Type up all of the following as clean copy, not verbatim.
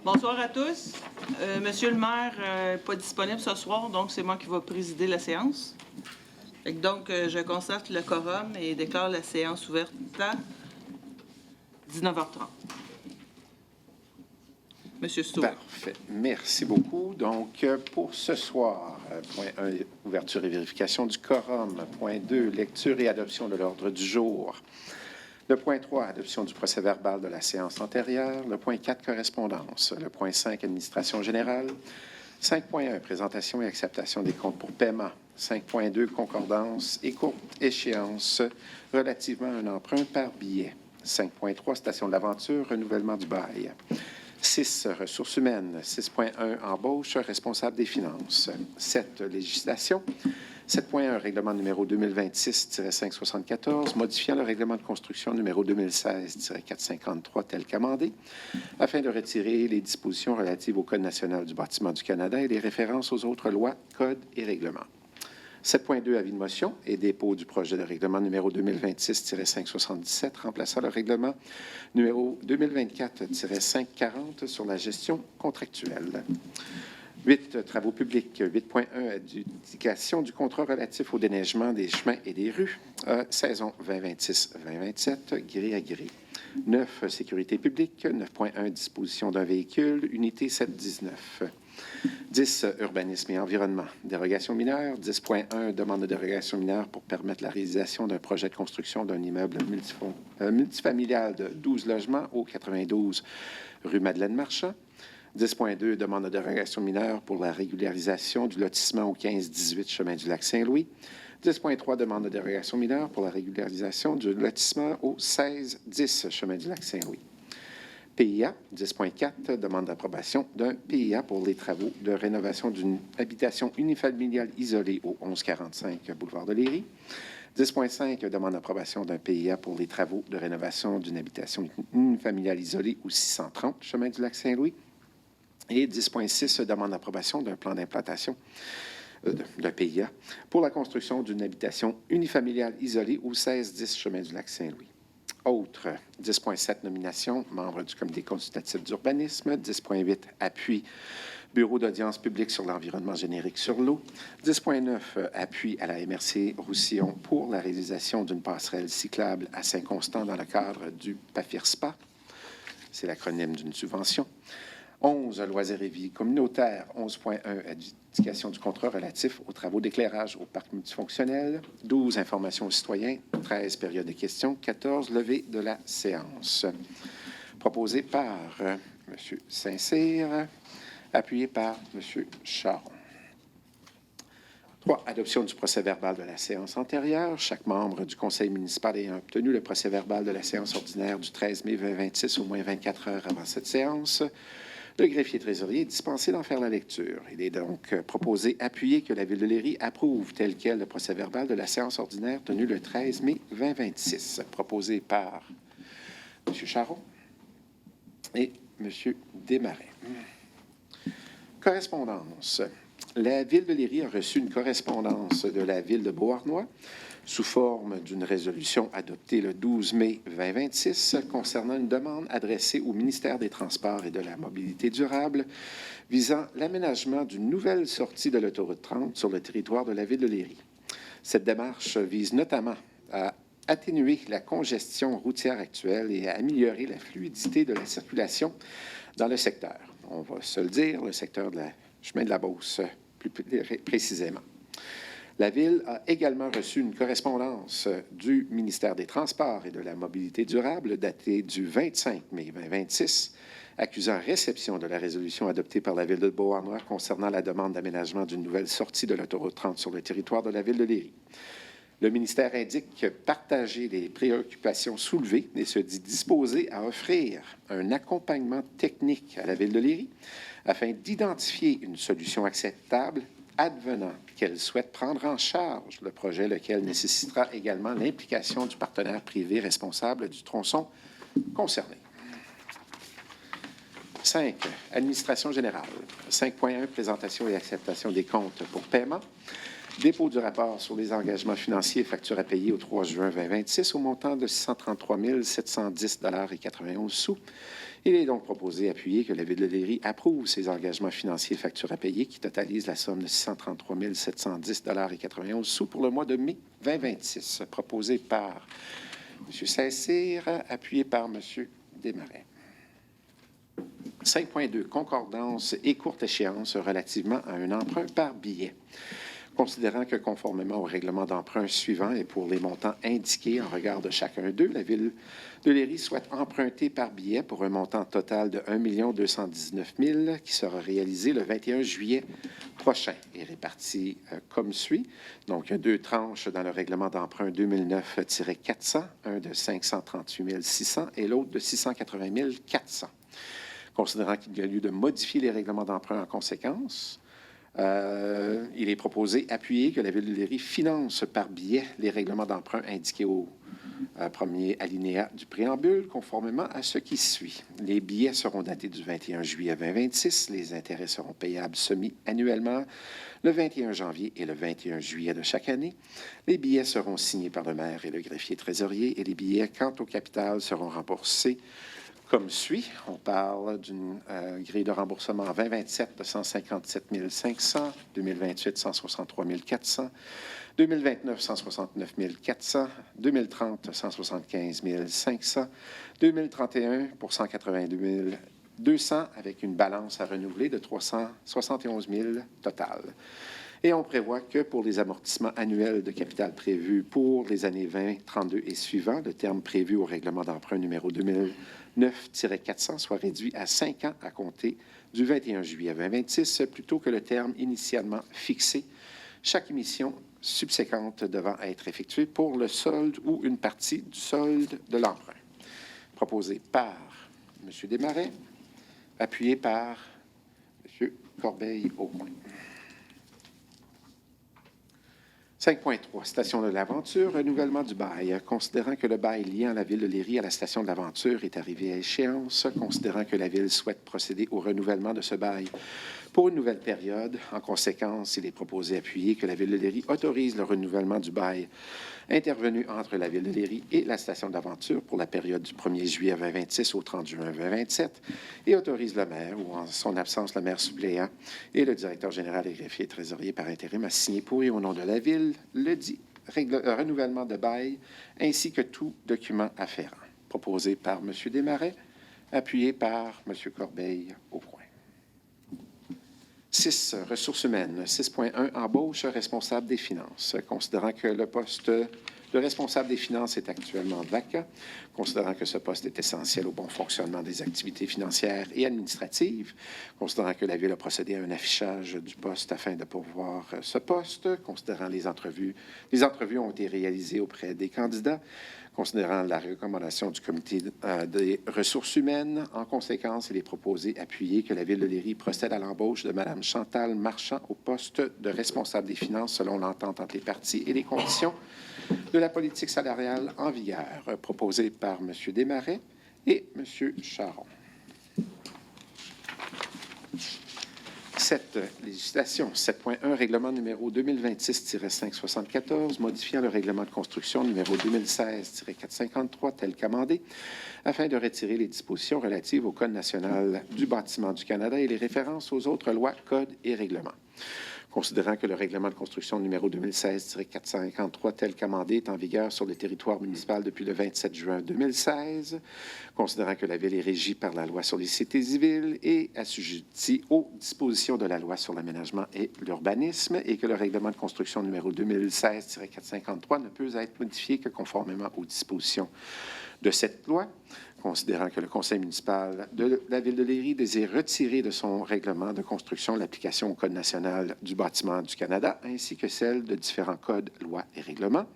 Bonsoir à tous. Monsieur le maire n'est pas disponible ce soir, donc c'est moi qui vais présider la séance. Donc, je constate le quorum et déclare la séance ouverte à 19h30. Monsieur Stowe. Parfait. Merci beaucoup. Donc, pour ce soir, point 1, ouverture et vérification du quorum. Point 2, lecture et adoption de l'ordre du jour. Le point 3, adoption du procès-verbal de la séance antérieure. Le point 4, correspondance. Le point 5, administration générale. 5.1, présentation et acceptation des comptes pour paiement. 5.2, concordance et courte échéance relativement à un emprunt par billet. 5.3, station de l'aventure, renouvellement du bail. 6, ressources humaines. 6.1, embauche, responsable des finances. 7, législation. 7.1, règlement numéro 2026-574, modifiant le règlement de construction numéro 2016-453 tel qu'amendé, afin de retirer les dispositions relatives au Code national du bâtiment du Canada et les références aux autres lois, codes et règlements. 7.2, avis de motion et dépôt du projet de règlement numéro 2026-577, remplaçant le règlement numéro 2024-540 sur la gestion contractuelle. 8, travaux publics. 8.1, adjudication du contrat relatif au déneigement des chemins et des rues, saison 2026-2027, gré à gré. 9, sécurité publique. 9.1, disposition d'un véhicule, unité 719. 10, urbanisme et environnement. Dérogation mineure. 10.1, demande de dérogation mineure pour permettre la réalisation d'un projet de construction d'un immeuble multifamilial de 12 logements au 92 rue Madeleine-Marchand. 10.2, demande de dérogation mineure pour la régularisation du lotissement au 15-18 chemin du Lac-Saint-Louis. 10.3, demande de dérogation mineure pour la régularisation du lotissement au 16-10 chemin du Lac-Saint-Louis. PIA, 10.4, demande d'approbation d'un PIA pour les travaux de rénovation d'une habitation unifamiliale isolée au 1145 boulevard de Léry. 10.5, demande d'approbation d'un PIA pour les travaux de rénovation d'une habitation unifamiliale isolée au 630 chemin du Lac-Saint-Louis. Et 10.6, demande d'approbation d'un plan d'implantation d'un PIA pour la construction d'une habitation unifamiliale isolée au 1610 chemin du Lac-Saint-Louis. Autre, 10.7, nomination, membre du comité consultatif d'urbanisme. 10.8, appui, bureau d'audience publique sur l'environnement générique sur l'eau. 10.9, appui à la MRC Roussillon pour la réalisation d'une passerelle cyclable à Saint-Constant dans le cadre du PAFIRSPA. C'est l'acronyme d'une subvention. 11, loisirs et vie communautaire. 11.1, adjudication du contrat relatif aux travaux d'éclairage au parc multifonctionnel. 12, information aux citoyens. 13, période de questions. 14, levée de la séance. Proposé par M. Saint-Cyr, appuyé par M. Charon. 3, adoption du procès-verbal de la séance antérieure. Chaque membre du conseil municipal ayant obtenu le procès-verbal de la séance ordinaire du 13 mai 2026 au moins 24 heures avant cette séance, le greffier trésorier est dispensé d'en faire la lecture. Il est donc proposé, appuyé, que la Ville de Léry approuve tel quel le procès-verbal de la séance ordinaire tenue le 13 mai 2026. Proposé par M. Charon et M. Desmarais. Correspondance. La Ville de Léry a reçu une correspondance de la Ville de Beauharnois sous forme d'une résolution adoptée le 12 mai 2026 concernant une demande adressée au ministère des Transports et de la Mobilité durable visant l'aménagement d'une nouvelle sortie de l'autoroute 30 sur le territoire de la Ville de Léry. Cette démarche vise notamment à atténuer la congestion routière actuelle et à améliorer la fluidité de la circulation dans le secteur. On va se le dire, le secteur de la chemin de la Beauce, plus précisément. La Ville a également reçu une correspondance du ministère des Transports et de la Mobilité durable datée du 25 mai 2026, accusant réception de la résolution adoptée par la Ville de Beauharnois concernant la demande d'aménagement d'une nouvelle sortie de l'autoroute 30 sur le territoire de la Ville de Léry. Le ministère indique partager les préoccupations soulevées et se dit disposé à offrir un accompagnement technique à la Ville de Léry afin d'identifier une solution acceptable advenant qu'elle souhaite prendre en charge le projet, lequel nécessitera également l'implication du partenaire privé responsable du tronçon concerné. 5. Administration générale. 5.1. Présentation et acceptation des comptes pour paiement. Dépôt du rapport sur les engagements financiers et factures à payer au 3 juin 2026 au montant de 633 710,91 $. Il est donc proposé et appuyé que la Ville de Léry approuve ces engagements financiers et factures à payer qui totalisent la somme de 633 710,91 $ pour le mois de mai 2026. Proposé par M. Saint-Cyr, appuyé par M. Desmarais. 5.2. Concordance et courte échéance relativement à un emprunt par billet. Considérant que, conformément au règlement d'emprunt suivant et pour les montants indiqués en regard de chacun d'eux, la Ville de Léry souhaite emprunter par billet pour un montant total de 1 219 000 qui sera réalisé le 21 juillet prochain et réparti comme suit. Donc, il y a 2 tranches dans le règlement d'emprunt 2009-400, un de 538 600 et l'autre de 680 400. Considérant qu'il y a lieu de modifier les règlements d'emprunt en conséquence, il est proposé, appuyé, que la Ville de Léry finance par billet les règlements d'emprunt indiqués au premier alinéa du préambule, conformément à ce qui suit. Les billets seront datés du 21 juillet 2026. Les intérêts seront payables semi-annuellement le 21 janvier et le 21 juillet de chaque année. Les billets seront signés par le maire et le greffier trésorier et les billets, quant au capital, seront remboursés comme suit. On parle d'une grille de remboursement en 2027 de 157 500, 2028 163 400, 2029 169 400, 2030 175 500, 2031 pour 182 200 avec une balance à renouveler de 371 000 total. Et on prévoit que pour les amortissements annuels de capital prévus pour les années 20, 32 et suivants, le terme prévu au règlement d'emprunt numéro 2009-400 soit réduit à 5 ans à compter du 21 juillet 2026, plutôt que le terme initialement fixé, chaque émission subséquente devant être effectuée pour le solde ou une partie du solde de l'emprunt. Proposé par M. Desmarais, appuyé par M. Corbeil-Aucoin. 5.3. Station de l'Aventure, renouvellement du bail. Considérant que le bail liant la Ville de Léry à la station de l'Aventure est arrivé à échéance, considérant que la Ville souhaite procéder au renouvellement de ce bail pour une nouvelle période, en conséquence, il est proposé appuyer que la Ville de Léry autorise le renouvellement du bail intervenu entre la Ville de Léry et la station de l'Aventure pour la période du 1er juillet 2026 au 30 juin 2027 et autorise le maire, ou en son absence le maire suppléant, et le directeur général et greffier trésorier par intérim à signer pour et au nom de la Ville le dit renouvellement de bail ainsi que tout document afférent. Proposé par M. Desmarais, appuyé par M. Corbeil-Aucoin. 6. Ressources humaines. 6.1. Embauche responsable des finances. Considérant que le poste de responsable des finances est actuellement vacant, considérant que ce poste est essentiel au bon fonctionnement des activités financières et administratives, considérant que la Ville a procédé à un affichage du poste afin de pourvoir ce poste, considérant les entrevues ont été réalisées auprès des candidats, considérant la recommandation du comité des ressources humaines. En conséquence, il est proposé, appuyé, que la Ville de Léry procède à l'embauche de Mme Chantal Marchand au poste de responsable des finances selon l'entente entre les parties et les conditions de la politique salariale en vigueur, proposé par M. Desmarais et M. Charon. 7. Législation. 7.1. Règlement numéro 2026-574, modifiant le règlement de construction numéro 2016-453 tel qu'amendé, afin de retirer les dispositions relatives au Code national du bâtiment du Canada et les références aux autres lois, codes et règlements. Considérant que le règlement de construction numéro 2016-453 tel qu'amendé est en vigueur sur le territoire municipal depuis le 27 juin 2016, considérant que la Ville est régie par la loi sur les cités civiles et assujettie aux dispositions de la loi sur l'aménagement et l'urbanisme et que le règlement de construction numéro 2016-453 ne peut être modifié que conformément aux dispositions de cette loi, considérant que le Conseil municipal de la Ville de Léry désire retirer de son règlement de construction l'application au Code national du bâtiment du Canada, ainsi que celle de différents codes, lois et règlements.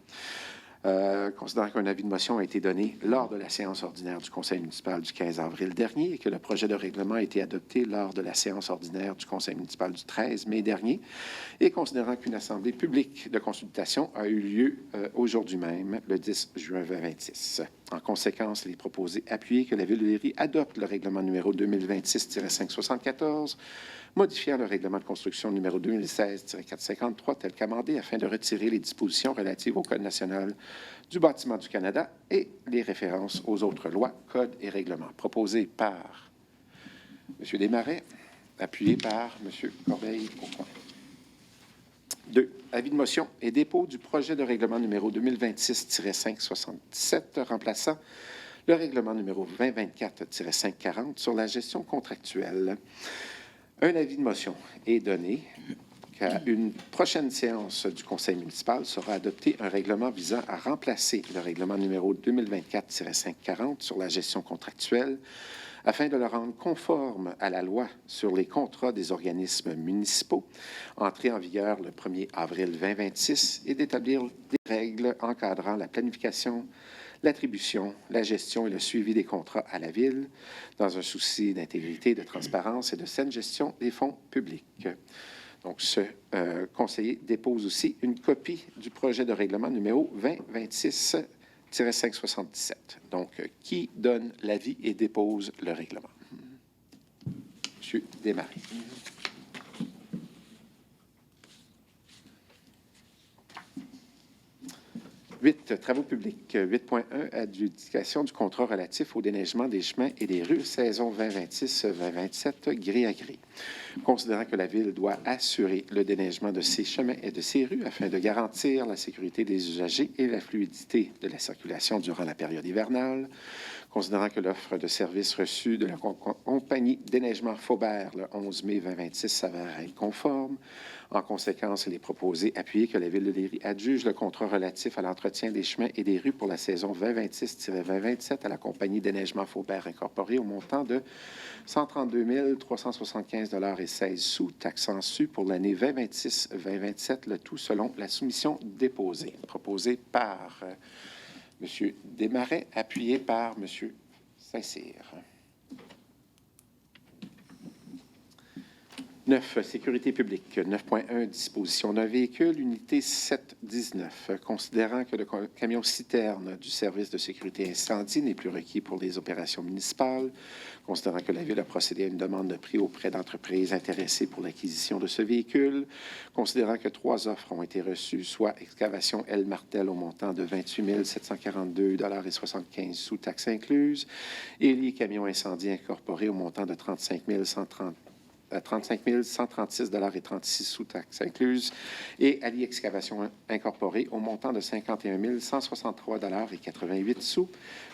Considérant qu'un avis de motion a été donné lors de la séance ordinaire du Conseil municipal du 15 avril dernier et que le projet de règlement a été adopté lors de la séance ordinaire du Conseil municipal du 13 mai dernier, et considérant qu'une assemblée publique de consultation a eu lieu aujourd'hui même, le 10 juin 2026. En conséquence, il est proposé appuyer que la Ville de Léry adopte le règlement numéro 2026-574, modifiant le règlement de construction numéro 2016-453 tel qu'amendé afin de retirer les dispositions relatives au Code national du bâtiment du Canada et les références aux autres lois, codes et règlements. Proposé par M. Desmarais, appuyé par M. Corbeil-Aucoin. 2. Avis de motion et dépôt du projet de règlement numéro 2026-577 remplaçant le règlement numéro 2024-540 sur la gestion contractuelle. Un avis de motion est donné qu'à une prochaine séance du Conseil municipal sera adopté un règlement visant à remplacer le règlement numéro 2024-540 sur la gestion contractuelle afin de le rendre conforme à la loi sur les contrats des organismes municipaux, entrée en vigueur le 1er avril 2026, et d'établir des règles encadrant la planification, l'attribution, la gestion et le suivi des contrats à la Ville, dans un souci d'intégrité, de transparence et de saine gestion des fonds publics. Donc, ce conseiller dépose aussi une copie du projet de règlement numéro 2026-577. Donc, qui donne l'avis et dépose le règlement? Monsieur Desmarais. 8. Travaux publics. 8.1. Adjudication du contrat relatif au déneigement des chemins et des rues, saison 2026-2027, gré à gré. Considérant que la Ville doit assurer le déneigement de ses chemins et de ses rues afin de garantir la sécurité des usagers et la fluidité de la circulation durant la période hivernale, considérant que l'offre de services reçue de la compagnie Déneigement Faubert le 11 mai 2026 s'avère être conforme. En conséquence, il est proposé appuyer que la Ville de Léry adjuge le contrat relatif à l'entretien des chemins et des rues pour la saison 2026-2027 à la compagnie Déneigement Faubert Incorporée au montant de 132 375,16 $, taxant su pour l'année 2026-2027, le tout selon la soumission déposée. Proposée par M. Desmarais, appuyé par M. Saint-Cyr. 9. Sécurité publique. 9.1. Disposition d'un véhicule, unité 719. Considérant que le camion citerne du service de sécurité incendie n'est plus requis pour les opérations municipales, considérant que la Ville a procédé à une demande de prix auprès d'entreprises intéressées pour l'acquisition de ce véhicule, considérant que 3 offres ont été reçues, soit Excavation L. Martel au montant de 28 742,75 $ sous taxes incluses, et les camions incendie incorporés au montant de 35 136,36 $ sous taxes incluses, et Ali Excavation Incorporée au montant de 51 163,88 $,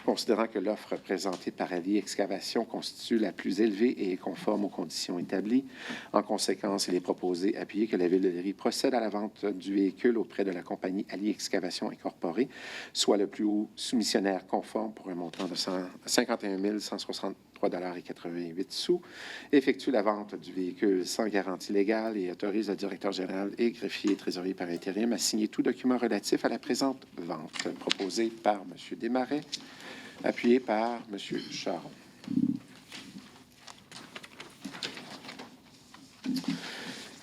considérant que l'offre présentée par Ali Excavation constitue la plus élevée et est conforme aux conditions établies. En conséquence, il est proposé appuyer que la Ville de Léry procède à la vente du véhicule auprès de la compagnie Ali Excavation Incorporée, soit le plus haut soumissionnaire conforme pour un montant de 51 163,88 $, effectue la vente du véhicule sans garantie légale et autorise le directeur général et greffier trésorier par intérim à signer tout document relatif à la présente vente. Proposé par M. Desmarais, appuyé par M. Charon.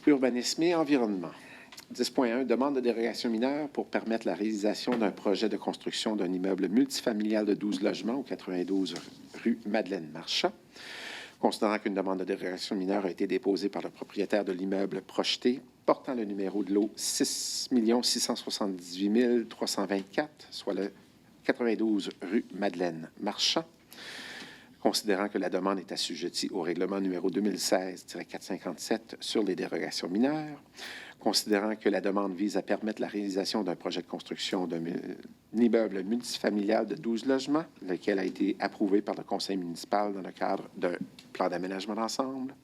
Urbanisme et environnement. 10.1. Demande de dérogation mineure pour permettre la réalisation d'un projet de construction d'un immeuble multifamilial de 12 logements au 92 rue Madeleine-Marchand. Considérant qu'une demande de dérogation mineure a été déposée par le propriétaire de l'immeuble projeté, portant le numéro de lot 6 678 324, soit le 92 rue Madeleine-Marchand. Considérant que la demande est assujettie au règlement numéro 2016-457 sur les dérogations mineures, considérant que la demande vise à permettre la réalisation d'un projet de construction d'un immeuble multifamilial de 12 logements, lequel a été approuvé par le conseil municipal dans le cadre d'un plan d'aménagement d'ensemble,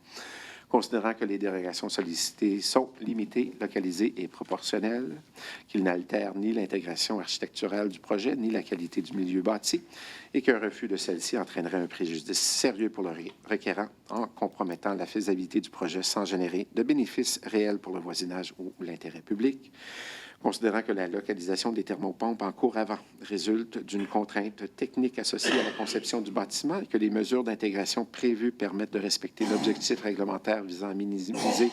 considérant que les dérogations sollicitées sont limitées, localisées et proportionnelles, qu'ils n'altèrent ni l'intégration architecturale du projet, ni la qualité du milieu bâti, et qu'un refus de celle-ci entraînerait un préjudice sérieux pour le requérant en compromettant la faisabilité du projet sans générer de bénéfices réels pour le voisinage ou l'intérêt public. Considérant que la localisation des thermopompes en cours avant résulte d'une contrainte technique associée à la conception du bâtiment et que les mesures d'intégration prévues permettent de respecter l'objectif réglementaire visant à minimiser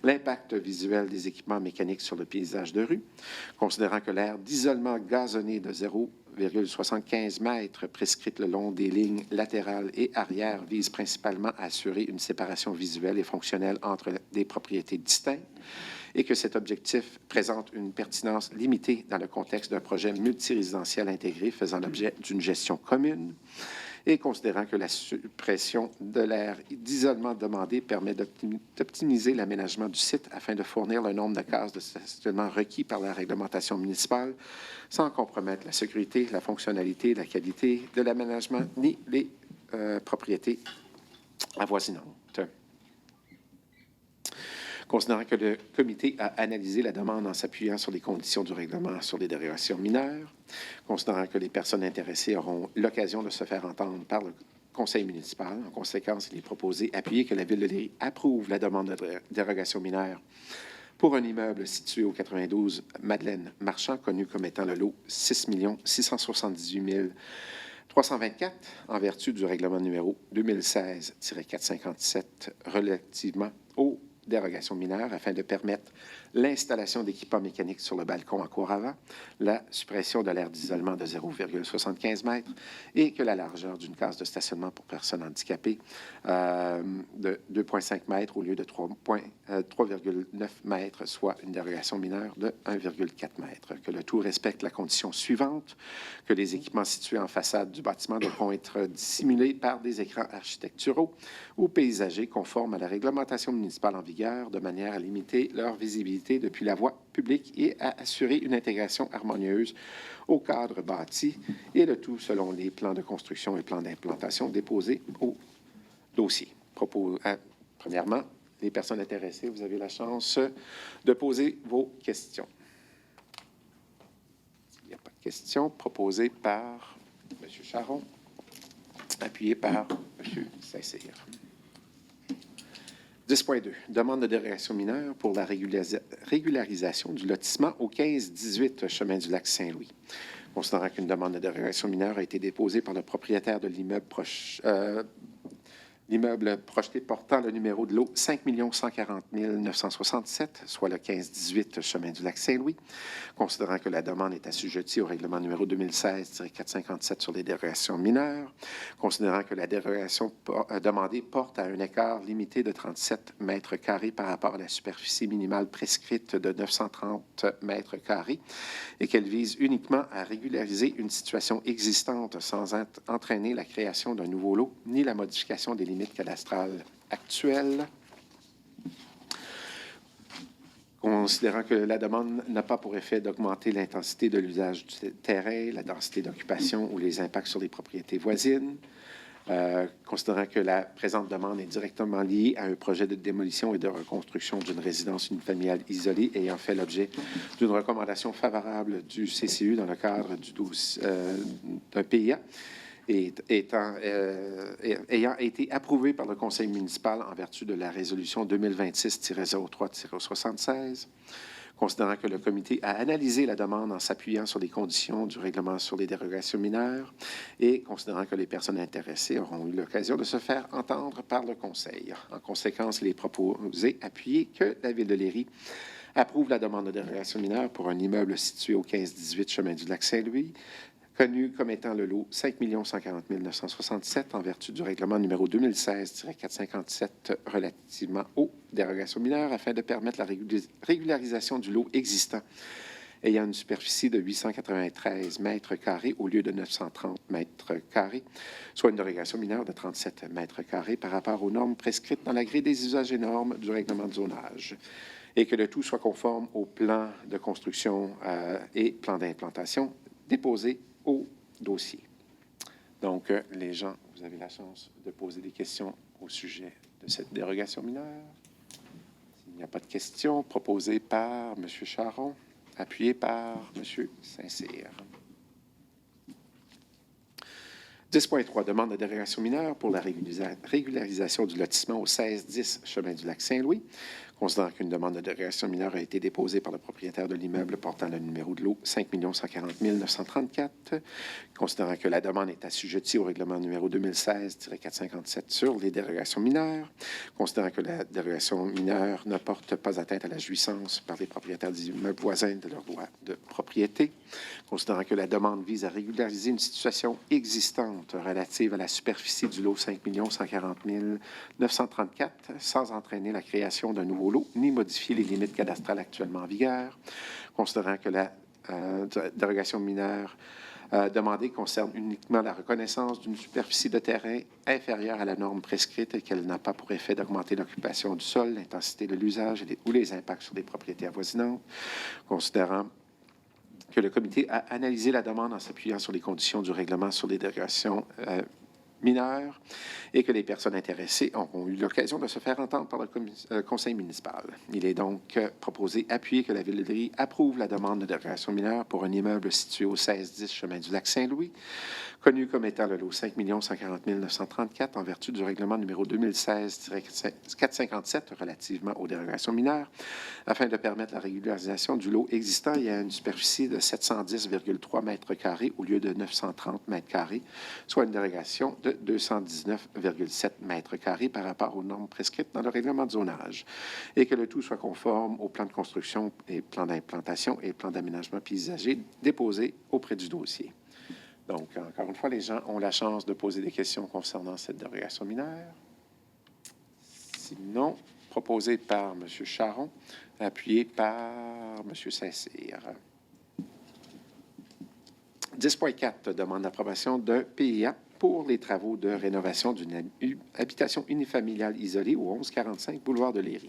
l'impact visuel des équipements mécaniques sur le paysage de rue, considérant que l'aire d'isolement gazonné de 0,25 0,75 mètres prescrites le long des lignes latérales et arrière vise principalement à assurer une séparation visuelle et fonctionnelle entre des propriétés distinctes et que cet objectif présente une pertinence limitée dans le contexte d'un projet multirésidentiel intégré faisant l'objet d'une gestion commune. Et considérant que la suppression de l'aire d'isolement demandée permet d'optimiser l'aménagement du site afin de fournir le nombre de cases de stationnement requis par la réglementation municipale sans compromettre la sécurité, la fonctionnalité, la qualité de l'aménagement ni les propriétés avoisinantes. Considérant que le comité a analysé la demande en s'appuyant sur les conditions du règlement sur les dérogations mineures, considérant que les personnes intéressées auront l'occasion de se faire entendre par le conseil municipal, en conséquence, il est proposé appuyer que la Ville de Léry approuve la demande de dérogation mineure pour un immeuble situé au 92 Madeleine Marchand, connu comme étant le lot 6 678 324, en vertu du règlement numéro 2016-457 relativement aux dérogation mineure afin de permettre l'installation d'équipements mécaniques sur le balcon en cour avant, la suppression de l'aire d'isolement de 0,75 mètres et que la largeur d'une case de stationnement pour personnes handicapées de 2,5 mètres au lieu de 3,9 mètres, soit une dérogation mineure de 1,4 mètres. Que le tout respecte la condition suivante, que les équipements situés en façade du bâtiment devront être dissimulés par des écrans architecturaux ou paysagers conformes à la réglementation municipale en vigueur, de manière à limiter leur visibilité depuis la voie publique et à assurer une intégration harmonieuse au cadre bâti, et le tout selon les plans de construction et plans d'implantation déposés au dossier. Premièrement, les personnes intéressées, vous avez la chance de poser vos questions. Il n'y a pas de questions proposées par M. Charron, appuyé par M. Saint-Cyr. 10.2. Demande de dérogation mineure pour la régularisation du lotissement au 15-18 chemin du lac Saint-Louis. Considérant qu'une demande de dérogation mineure a été déposée par le propriétaire de l'immeuble projeté portant le numéro de lot 5 140 967, soit le 15-18 chemin du lac Saint-Louis. Considérant que la demande est assujettie au règlement numéro 2016-457 sur les dérogations mineures, considérant que la dérogation demandée porte à un écart limité de 37 mètres carrés par rapport à la superficie minimale prescrite de 930 mètres carrés et qu'elle vise uniquement à régulariser une situation existante sans entraîner la création d'un nouveau lot ni la modification des limites cadastrales actuelles. Considérant que la demande n'a pas pour effet d'augmenter l'intensité de l'usage du terrain, la densité d'occupation ou les impacts sur les propriétés voisines, considérant que la présente demande est directement liée à un projet de démolition et de reconstruction d'une résidence unifamiliale isolée ayant fait l'objet d'une recommandation favorable du CCU dans le cadre d'un PIA, ayant été approuvé par le conseil municipal en vertu de la résolution 2026-03-76, considérant que le comité a analysé la demande en s'appuyant sur les conditions du règlement sur les dérogations mineures et considérant que les personnes intéressées auront eu l'occasion de se faire entendre par le conseil. En conséquence, il est proposé appuyer que la Ville de Léry approuve la demande de dérogation mineure pour un immeuble situé au 15-18 chemin du lac Saint-Louis, connu comme étant le lot 5 140 967 en vertu du règlement numéro 2016-457 relativement aux dérogations mineures afin de permettre la régularisation du lot existant ayant une superficie de 893 mètres carrés au lieu de 930 mètres carrés, soit une dérogation mineure de 37 mètres carrés par rapport aux normes prescrites dans la grille des usages et normes du règlement de zonage, et que le tout soit conforme aux plans de construction et plans d'implantation déposés au dossier. Donc, les gens, vous avez la chance de poser des questions au sujet de cette dérogation mineure. S'il n'y a pas de questions, proposées par M. Charron, appuyé par M. Saint-Cyr. 10.3. Demande de dérogation mineure pour la régularisation du lotissement au 16-10 chemin du lac Saint-Louis. Considérant qu'une demande de dérogation mineure a été déposée par le propriétaire de l'immeuble portant le numéro de lot 5 140 934, considérant que la demande est assujettie au règlement numéro 2016-457 sur les dérogations mineures, considérant que la dérogation mineure ne porte pas atteinte à la jouissance par les propriétaires des immeubles voisins de leurs droits de propriété, considérant que la demande vise à régulariser une situation existante relative à la superficie du lot 5 140 934 sans entraîner la création d'un nouveau lot ni modifier les limites cadastrales actuellement en vigueur, considérant que la dérogation mineure demandée concerne uniquement la reconnaissance d'une superficie de terrain inférieure à la norme prescrite et qu'elle n'a pas pour effet d'augmenter l'occupation du sol, l'intensité de l'usage ou les impacts sur les propriétés avoisinantes, considérant que le comité a analysé la demande en s'appuyant sur les conditions du règlement sur les dérogations mineures et que les personnes intéressées auront eu l'occasion de se faire entendre par le conseil municipal. Il est donc proposé, appuyé, que la Ville de Léry approuve la demande de dérogation mineure pour un immeuble situé au 1610 chemin du Lac-Saint-Louis, connu comme étant le lot 5 140 934 en vertu du règlement numéro 2016-457 relativement aux dérogations mineures, afin de permettre la régularisation du lot existant et à une superficie de 710,3 mètres carrés au lieu de 930 mètres carrés, soit une dérogation de 219,7 mètres carrés par rapport aux normes prescrites dans le règlement de zonage, et que le tout soit conforme au plan de construction et plan d'implantation et plan d'aménagement paysager déposé auprès du dossier. Donc, encore une fois, les gens ont la chance de poser des questions concernant cette dérogation mineure. Sinon, proposé par M. Charron, appuyé par M. Saint-Cyr. 10.4 demande d'approbation d'un PIA pour les travaux de rénovation d'une habitation unifamiliale isolée au 1145 boulevard de Léry.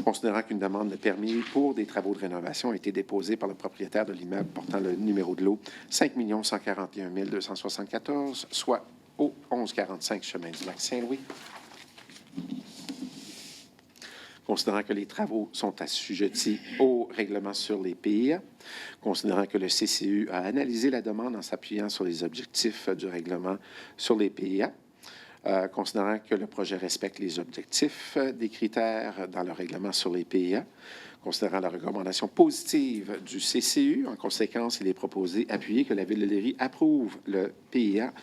Considérant qu'une demande de permis pour des travaux de rénovation a été déposée par le propriétaire de l'immeuble portant le numéro de lot 5 141 274, soit au 1145 chemin du Lac-Saint-Louis. Considérant que les travaux sont assujettis au règlement sur les PIA, considérant que le CCU a analysé la demande en s'appuyant sur les objectifs du règlement sur les PIA, considérant que le projet respecte les objectifs des critères dans le règlement sur les PIA, considérant la recommandation positive du CCU, en conséquence, il est proposé, appuyé, que la Ville de Léry approuve le PIA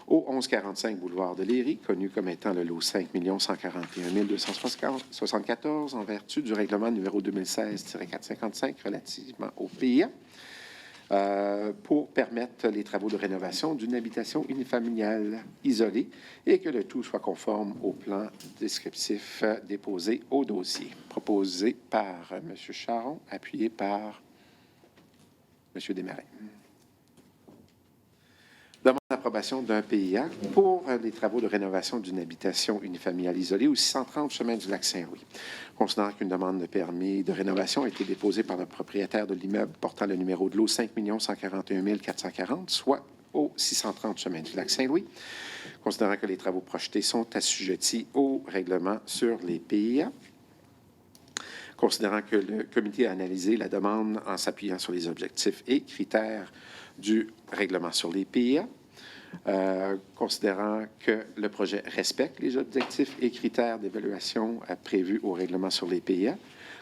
au 1145 boulevard de Léry, connu comme étant le lot 5 141 274, en vertu du règlement numéro 2016-455 relativement au PIA, pour permettre les travaux de rénovation d'une habitation unifamiliale isolée et que le tout soit conforme au plan descriptif déposé au dossier. Proposé par M. Charron, appuyé par M. Desmarais. Demande d'approbation d'un PIA pour les travaux de rénovation d'une habitation unifamiliale isolée au 630 chemin du Lac-Saint-Louis. Considérant qu'une demande de permis de rénovation a été déposée par le propriétaire de l'immeuble portant le numéro de lot 5 141 440, soit au 630 chemin du Lac-Saint-Louis. Considérant que les travaux projetés sont assujettis au règlement sur les PIA. Considérant que le comité a analysé la demande en s'appuyant sur les objectifs et critères du règlement sur les PIA, considérant que le projet respecte les objectifs et critères d'évaluation prévus au règlement sur les PIA,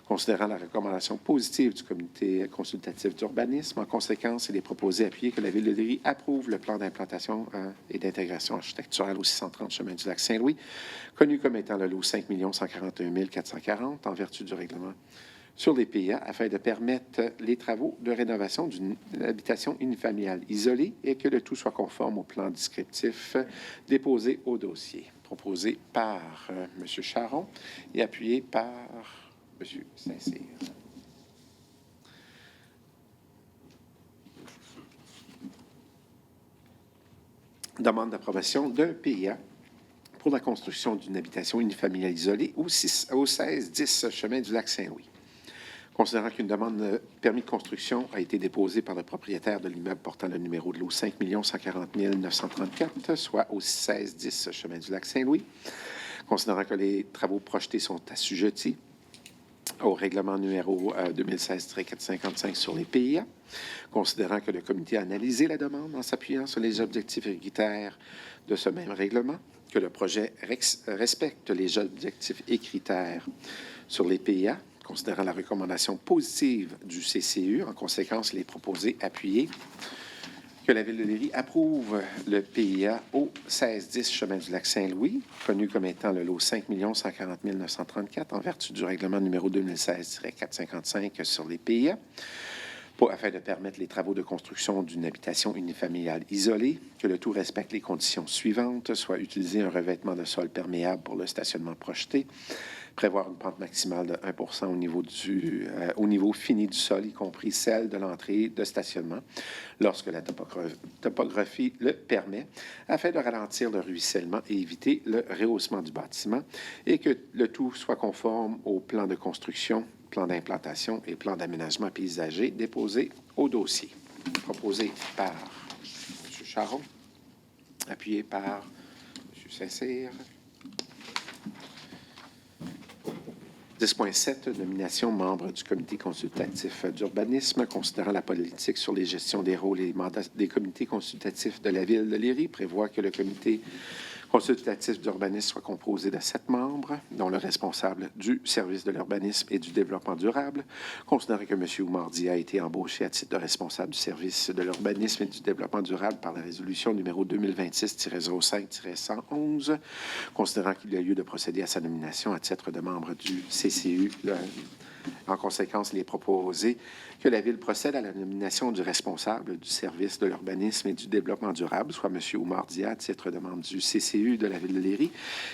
considérant la recommandation positive du comité consultatif d'urbanisme, en conséquence, il est proposé appuyer que la Ville de Léry approuve le plan d'implantation et d'intégration architecturale au 630 chemin du Lac-Saint-Louis, connu comme étant le lot 5 141 440, en vertu du règlement sur les PIA, afin de permettre les travaux de rénovation d'une habitation unifamiliale isolée et que le tout soit conforme au plan descriptif déposé au dossier. Proposé par M. Charron et appuyé par M. Saint-Cyr. Demande d'approbation d'un PIA pour la construction d'une habitation unifamiliale isolée au 1610 chemin du Lac-Saint-Louis. Considérant qu'une demande de permis de construction a été déposée par le propriétaire de l'immeuble portant le numéro de lot 5 140 934, soit au 1610 chemin du Lac-Saint-Louis, considérant que les travaux projetés sont assujettis au règlement numéro 2016-455 sur les PIA, considérant que le comité a analysé la demande en s'appuyant sur les objectifs et critères de ce même règlement, que le projet respecte les objectifs et critères sur les PIA, considérant la recommandation positive du CCU, en conséquence, les proposés appuyés, que la Ville de Léry approuve le PIA au 1610 Chemin du Lac-Saint-Louis, connu comme étant le lot 5 140 934 en vertu du règlement numéro 2016-455 sur les PIA, afin de permettre les travaux de construction d'une habitation unifamiliale isolée, que le tout respecte les conditions suivantes, soit utiliser un revêtement de sol perméable pour le stationnement projeté, prévoir une pente maximale de 1 au niveau fini du sol, y compris celle de l'entrée de stationnement, lorsque la topographie le permet, afin de ralentir le ruissellement et éviter le rehaussement du bâtiment, et que le tout soit conforme au plan de construction, plan d'implantation et plan d'aménagement paysager déposé au dossier. Proposé par M. Charon, appuyé par M. Saint-Cyr. 10.7, nomination membre du comité consultatif d'urbanisme, considérant la politique sur les gestions des rôles et mandats des comités consultatifs de la Ville de Léry, prévoit que le comité consultatif d'urbanisme soit composé de 7 membres, dont le responsable du service de l'urbanisme et du développement durable, considérant que M. Oumardi a été embauché à titre de responsable du service de l'urbanisme et du développement durable par la résolution numéro 2026-05-111, considérant qu'il y a lieu de procéder à sa nomination à titre de membre du CCU. En conséquence, il est proposé que la Ville procède à la nomination du responsable du service de l'urbanisme et du développement durable, soit M. Oumardia, à titre de membre du CCU de la Ville de Léry,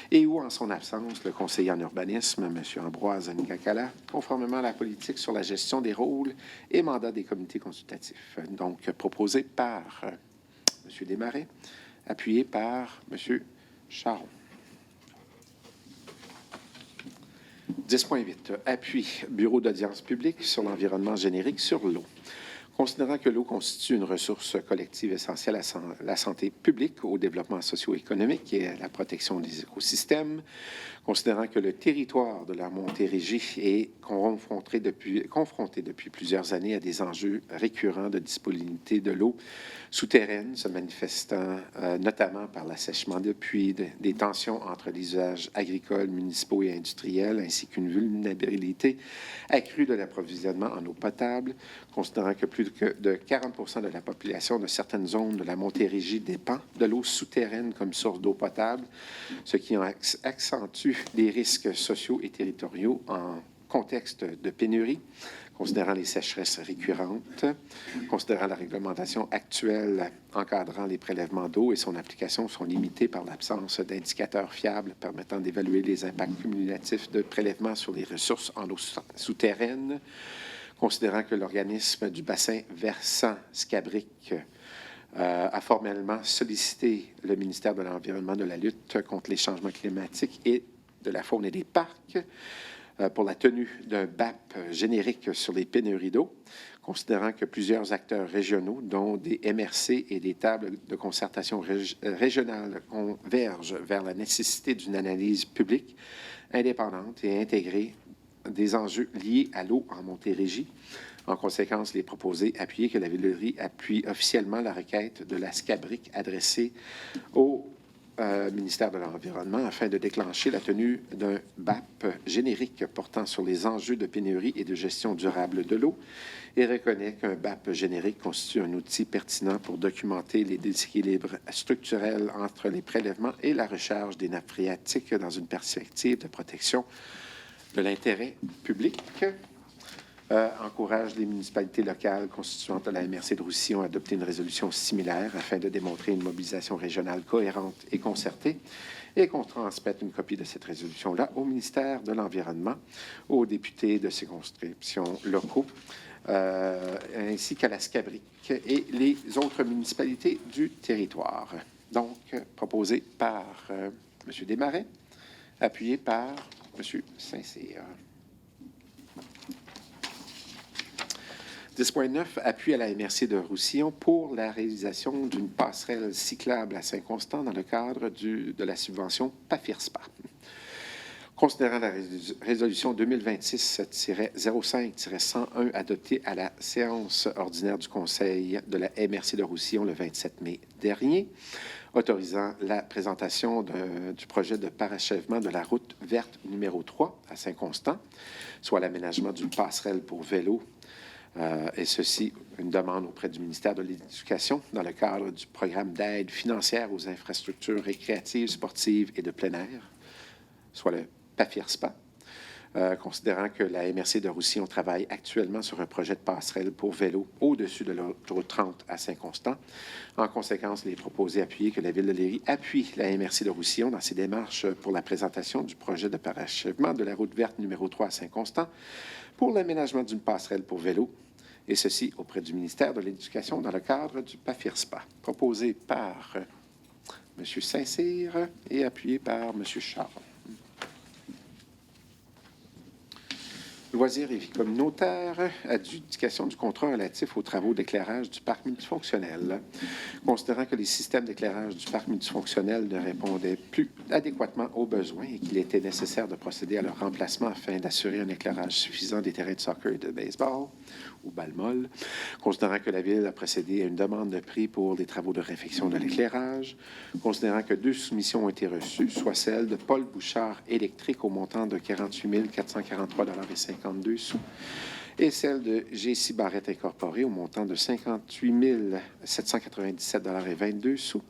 et ou, en son absence, le conseiller en urbanisme, M. Ambroise Ngakala, conformément à la politique sur la gestion des rôles et mandats des comités consultatifs. Donc, proposé par M. Desmarais, appuyé par M. Charon. 10.8. Appui Bureau d'audience publique sur l'environnement générique sur l'eau. Considérant que l'eau constitue une ressource collective essentielle à la santé publique, au développement socio-économique et à la protection des écosystèmes, considérant que le territoire de la Montérégie est confronté depuis plusieurs années à des enjeux récurrents de disponibilité de l'eau souterraine, se manifestant notamment par l'assèchement de puits, des tensions entre les usages agricoles, municipaux et industriels, ainsi qu'une vulnérabilité accrue de l'approvisionnement en eau potable, considérant que plus de 40 de la population de certaines zones de la Montérégie dépend de l'eau souterraine comme source d'eau potable, ce qui accentue les risques sociaux et territoriaux en contexte de pénurie, considérant les sécheresses récurrentes, considérant la réglementation actuelle encadrant les prélèvements d'eau et son application sont limitées par l'absence d'indicateurs fiables permettant d'évaluer les impacts cumulatifs de prélèvements sur les ressources en eau souterraine, considérant que l'organisme du bassin versant Scabric a formellement sollicité le ministère de l'Environnement de la lutte contre les changements climatiques et de la faune et des parcs pour la tenue d'un BAP générique sur les pénuries d'eau, considérant que plusieurs acteurs régionaux, dont des MRC et des tables de concertation régionales, convergent vers la nécessité d'une analyse publique indépendante et intégrée des enjeux liés à l'eau en Montérégie. En conséquence, les proposés appuyer que la Ville de Léry appuie officiellement la requête de la SCABRIC adressée au ministère de l'Environnement afin de déclencher la tenue d'un BAP générique portant sur les enjeux de pénurie et de gestion durable de l'eau et reconnaît qu'un BAP générique constitue un outil pertinent pour documenter les déséquilibres structurels entre les prélèvements et la recharge des nappes phréatiques dans une perspective de protection de l'intérêt public. Encourage les municipalités locales constituantes de la MRC de Roussillon à adopter une résolution similaire afin de démontrer une mobilisation régionale cohérente et concertée et qu'on transmette une copie de cette résolution-là au ministère de l'Environnement, aux députés de circonscriptions locaux, ainsi qu'à la SCABRIC et les autres municipalités du territoire. Donc, proposé par M. Desmarais, appuyé par M. Saint-Cyr. 10.9, appui à la MRC de Roussillon pour la réalisation d'une passerelle cyclable à Saint-Constant dans le cadre de la subvention PAFIRSPA. Considérant la résolution 2026-05-101 adoptée à la séance ordinaire du Conseil de la MRC de Roussillon le 27 mai dernier, autorisant la présentation du projet de parachèvement de la route verte numéro 3 à Saint-Constant, soit l'aménagement d'une passerelle pour vélo, et ceci, une demande auprès du ministère de l'Éducation dans le cadre du programme d'aide financière aux infrastructures récréatives, sportives et de plein air, soit le PAFIRSPA. Considérant que la MRC de Roussillon travaille actuellement sur un projet de passerelle pour vélo au-dessus de l'autoroute 30 à Saint-Constant. En conséquence, il est proposé appuyer que la Ville de Léry appuie la MRC de Roussillon dans ses démarches pour la présentation du projet de parachèvement de la route verte numéro 3 à Saint-Constant pour l'aménagement d'une passerelle pour vélo, et ceci auprès du ministère de l'Éducation dans le cadre du PAFIRSPA, proposé par M. Saint-Cyr et appuyé par M. Charles. Loisirs et vie communautaire, adjudication du contrat relatif aux travaux d'éclairage du parc multifonctionnel. Considérant que les systèmes d'éclairage du parc multifonctionnel ne répondaient plus adéquatement aux besoins et qu'il était nécessaire de procéder à leur remplacement afin d'assurer un éclairage suffisant des terrains de soccer et de baseball ou balle molle, considérant que la Ville a procédé à une demande de prix pour les travaux de réfection de l'éclairage, considérant que 2 soumissions ont été reçues, soit celle de Paul Bouchard Électrique au montant de 48 443,52 $, et celle de J.C. Barrette Incorporée au montant de 58 797,22 $.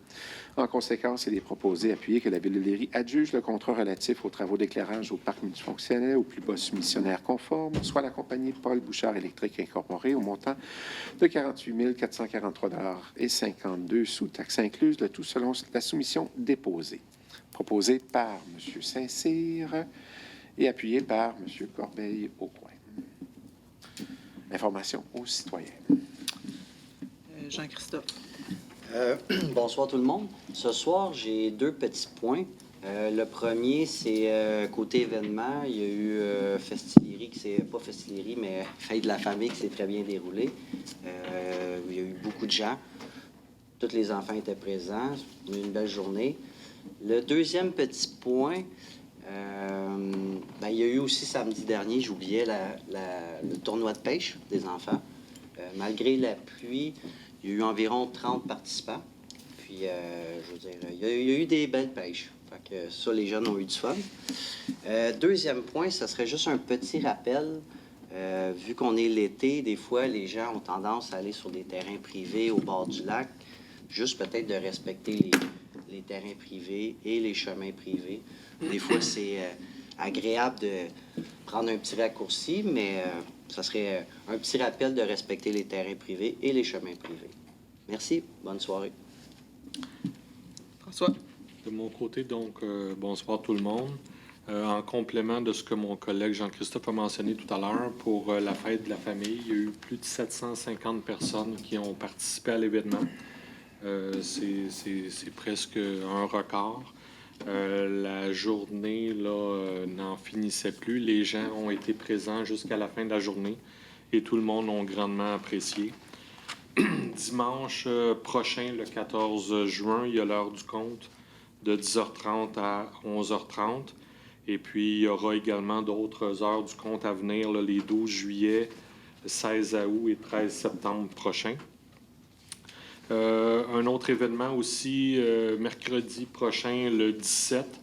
En conséquence, il est proposé d'appuyer que la Ville de Léry adjuge le contrat relatif aux travaux d'éclairage au parc multifonctionnel au plus bas soumissionnaire conforme, soit la compagnie Paul Bouchard Électrique Incorporée au montant de 48 443,52 $, taxes incluses, le tout selon la soumission déposée. Proposé par M. Saint-Cyr et appuyé par M. Corbeil-Aucoin. Information aux citoyens. Jean-Christophe. Bonsoir tout le monde. Ce soir, j'ai 2 petits points. Le premier, c'est côté événement. Il y a eu Festillerie, pas Festillerie, mais Fête de la famille qui s'est très bien déroulée. Il y a eu beaucoup de gens. Tous les enfants étaient présents. On a eu une belle journée. Le deuxième petit point, il y a eu aussi samedi dernier, j'oubliais, le tournoi de pêche des enfants. Malgré la pluie, il y a eu environ 30 participants. Puis, je veux dire, il y a eu des belles pêches. Fait que ça, les jeunes ont eu du fun. Deuxième point, ce serait juste un petit rappel. Vu qu'on est l'été, des fois, les gens ont tendance à aller sur des terrains privés au bord du lac. Juste peut-être de respecter les terrains privés et les chemins privés. Des fois, c'est agréable de prendre un petit raccourci, mais ça serait un petit rappel de respecter les terrains privés et les chemins privés. Merci. Bonne soirée. François. De mon côté, donc, bonsoir tout le monde. En complément de ce que mon collègue Jean-Christophe a mentionné tout à l'heure, pour la fête de la famille, il y a eu plus de 750 personnes qui ont participé à l'événement. C'est presque un record. La journée n'en finissait plus. Les gens ont été présents jusqu'à la fin de la journée et tout le monde a grandement apprécié. Dimanche prochain, le 14 juin, il y a l'heure du compte de 10h30 à 11h30. Et puis, il y aura également d'autres heures du compte à venir, les 12 juillet, 16 août et 13 septembre prochains. Un autre événement aussi, mercredi prochain, le 17,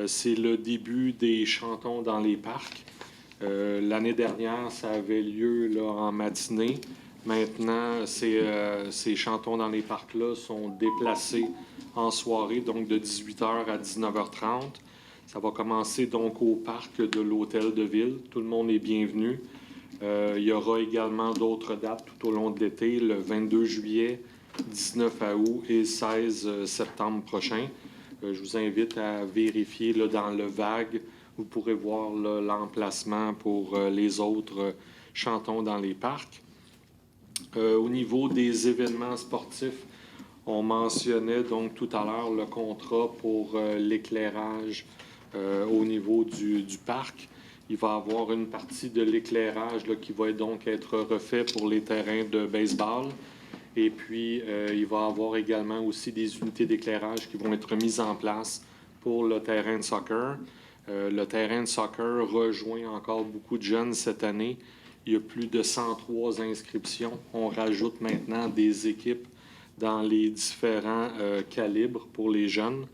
c'est le début des chantons dans les parcs. L'année dernière, ça avait lieu en matinée. Maintenant, ces chantons dans les parcs-là sont déplacés en soirée, donc de 18h à 19h30. Ça va commencer donc au parc de l'Hôtel de Ville. Tout le monde est bienvenu. Il y aura également d'autres dates tout au long de l'été, le 22 juillet, 19 août et 16 septembre prochain. Je vous invite à vérifier dans le vague. Vous pourrez voir l'emplacement pour les autres chantons dans les parcs. Au niveau des événements sportifs, on mentionnait donc tout à l'heure le contrat pour l'éclairage au niveau du parc. Il va y avoir une partie de l'éclairage qui va donc être refait pour les terrains de baseball. Et puis, il va y avoir également aussi des unités d'éclairage qui vont être mises en place pour le terrain de soccer. Le terrain de soccer rejoint encore beaucoup de jeunes cette année. Il y a plus de 103 inscriptions. On rajoute maintenant des équipes dans les différents calibres pour les jeunes.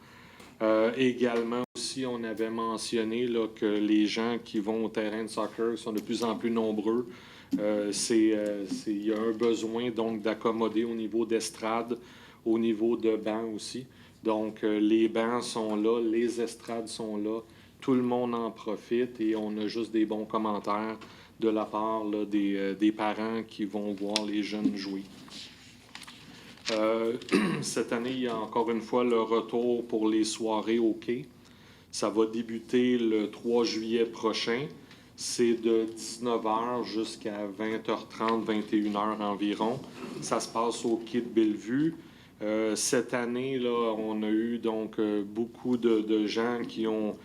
Également aussi, on avait mentionné là, que les gens qui vont au terrain de soccer sont de plus en plus nombreux. Il y a un besoin donc d'accommoder au niveau d'estrade, au niveau de bancs aussi. Donc, les bancs sont là, les estrades sont là, tout le monde en profite et on a juste des bons commentaires de la part là, des parents qui vont voir les jeunes jouer. Cette année, il y a encore une fois le retour pour les soirées au quai. Ça va débuter le 3 juillet prochain. C'est de 19h jusqu'à 20h30, 21h environ. Ça se passe au quai de Bellevue. Cette année, là, on a eu donc beaucoup de gens qui ont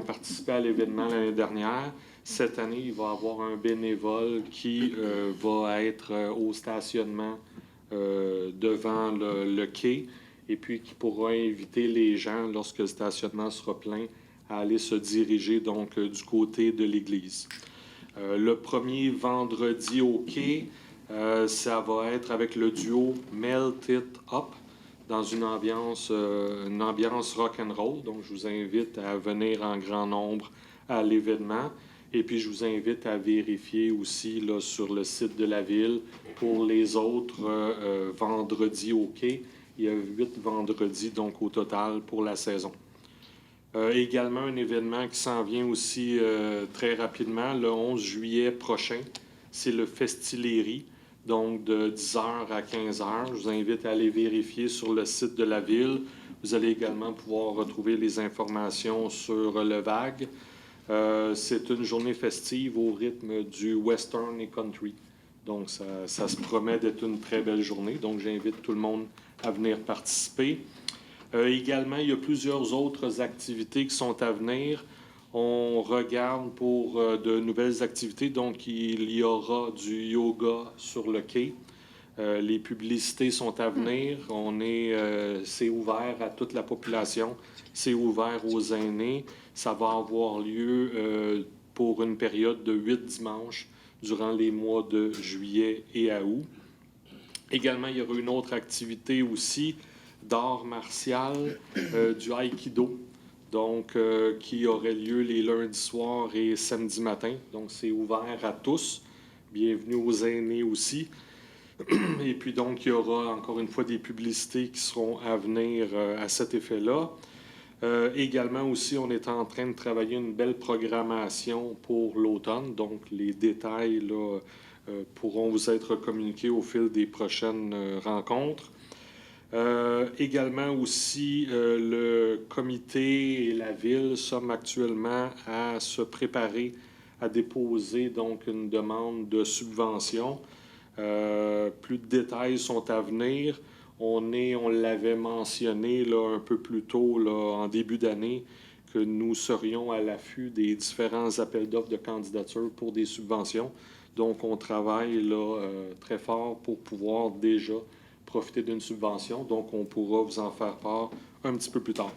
participé à l'événement l'année dernière. Cette année, il va y avoir un bénévole qui va être au stationnement devant le quai et puis qui pourra inviter les gens, lorsque le stationnement sera plein, à aller se diriger donc du côté de l'église. Le premier vendredi au quai, ça va être avec le duo Melt It Up dans une ambiance rock and roll. Donc, je vous invite à venir en grand nombre à l'événement. Et puis, je vous invite à vérifier aussi là, sur le site de la ville pour les autres vendredis au quai. Il y a 8 vendredis donc au total pour la saison. Également, un événement qui s'en vient aussi très rapidement, le 11 juillet prochain, c'est le Festilérie, donc de 10h à 15h. Je vous invite à aller vérifier sur le site de la ville. Vous allez également pouvoir retrouver les informations sur le VAG. C'est une journée festive au rythme du western et country. Donc, ça se promet d'être une très belle journée. Donc, j'invite tout le monde à venir participer. Également, il y a plusieurs autres activités qui sont à venir. On regarde pour de nouvelles activités. Donc, il y aura du yoga sur le quai. Les publicités sont à venir. C'est ouvert à toute la population. C'est ouvert aux aînés. Ça va avoir lieu pour une période de 8 dimanches durant les mois de juillet et à août. Également, il y aura une autre activité aussi d'art martial, du Aikido, donc qui aurait lieu les lundis soirs et samedi matin. Donc, c'est ouvert à tous. Bienvenue aux aînés aussi. Et puis, donc, il y aura encore une fois des publicités qui seront à venir à cet effet-là. Également aussi, on est en train de travailler une belle programmation pour l'automne. Donc, les détails là, pourront vous être communiqués au fil des prochaines rencontres. Également aussi, le comité et la ville sommes actuellement à se préparer à déposer donc une demande de subvention. Plus de détails sont à venir. On l'avait mentionné là, un peu plus tôt là, en début d'année que nous serions à l'affût des différents appels d'offres de candidature pour des subventions. Donc, on travaille là, très fort pour pouvoir déjà profiter d'une subvention. Donc, on pourra vous en faire part un petit peu plus tard.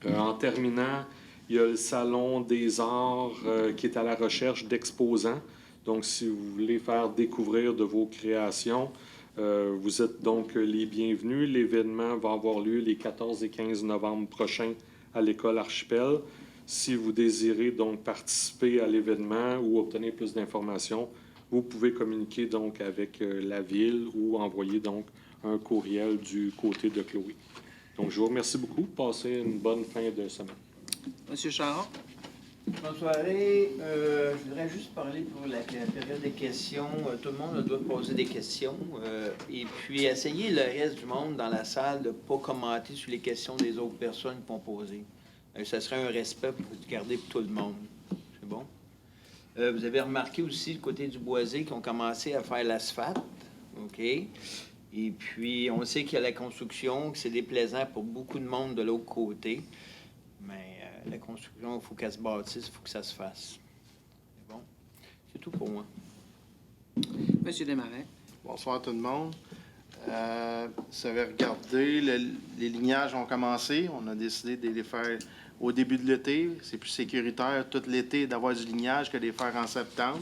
En terminant, il y a le Salon des arts qui est à la recherche d'exposants. Donc, si vous voulez faire découvrir de vos créations, vous êtes donc les bienvenus. L'événement va avoir lieu les 14 et 15 novembre prochains à l'École Archipel. Si vous désirez donc participer à l'événement ou obtenir plus d'informations, vous pouvez communiquer donc avec la ville ou envoyer donc un courriel du côté de Chloé. Donc, je vous remercie beaucoup. Passez une bonne fin de semaine. Monsieur Charron? Bonne soirée. Je voudrais juste parler pour la période des questions. Tout le monde doit poser des questions. Et puis, essayer le reste du monde dans la salle de ne pas commenter sur les questions des autres personnes qui vont poser. Ça serait un respect pour garder pour tout le monde. C'est bon? Vous avez remarqué aussi le côté du boisé qui ont commencé à faire l'asphalte. OK? Et puis, on sait qu'il y a la construction, que c'est déplaisant pour beaucoup de monde de l'autre côté. Mais la construction, il faut qu'elle se bâtisse, il faut que ça se fasse. C'est bon? C'est tout pour moi. Monsieur Desmarais? Bonsoir tout le monde. Vous avez regardé, les lignages ont commencé. On a décidé de les faire au début de l'été. C'est plus sécuritaire tout l'été d'avoir du lignage que de les faire en septembre.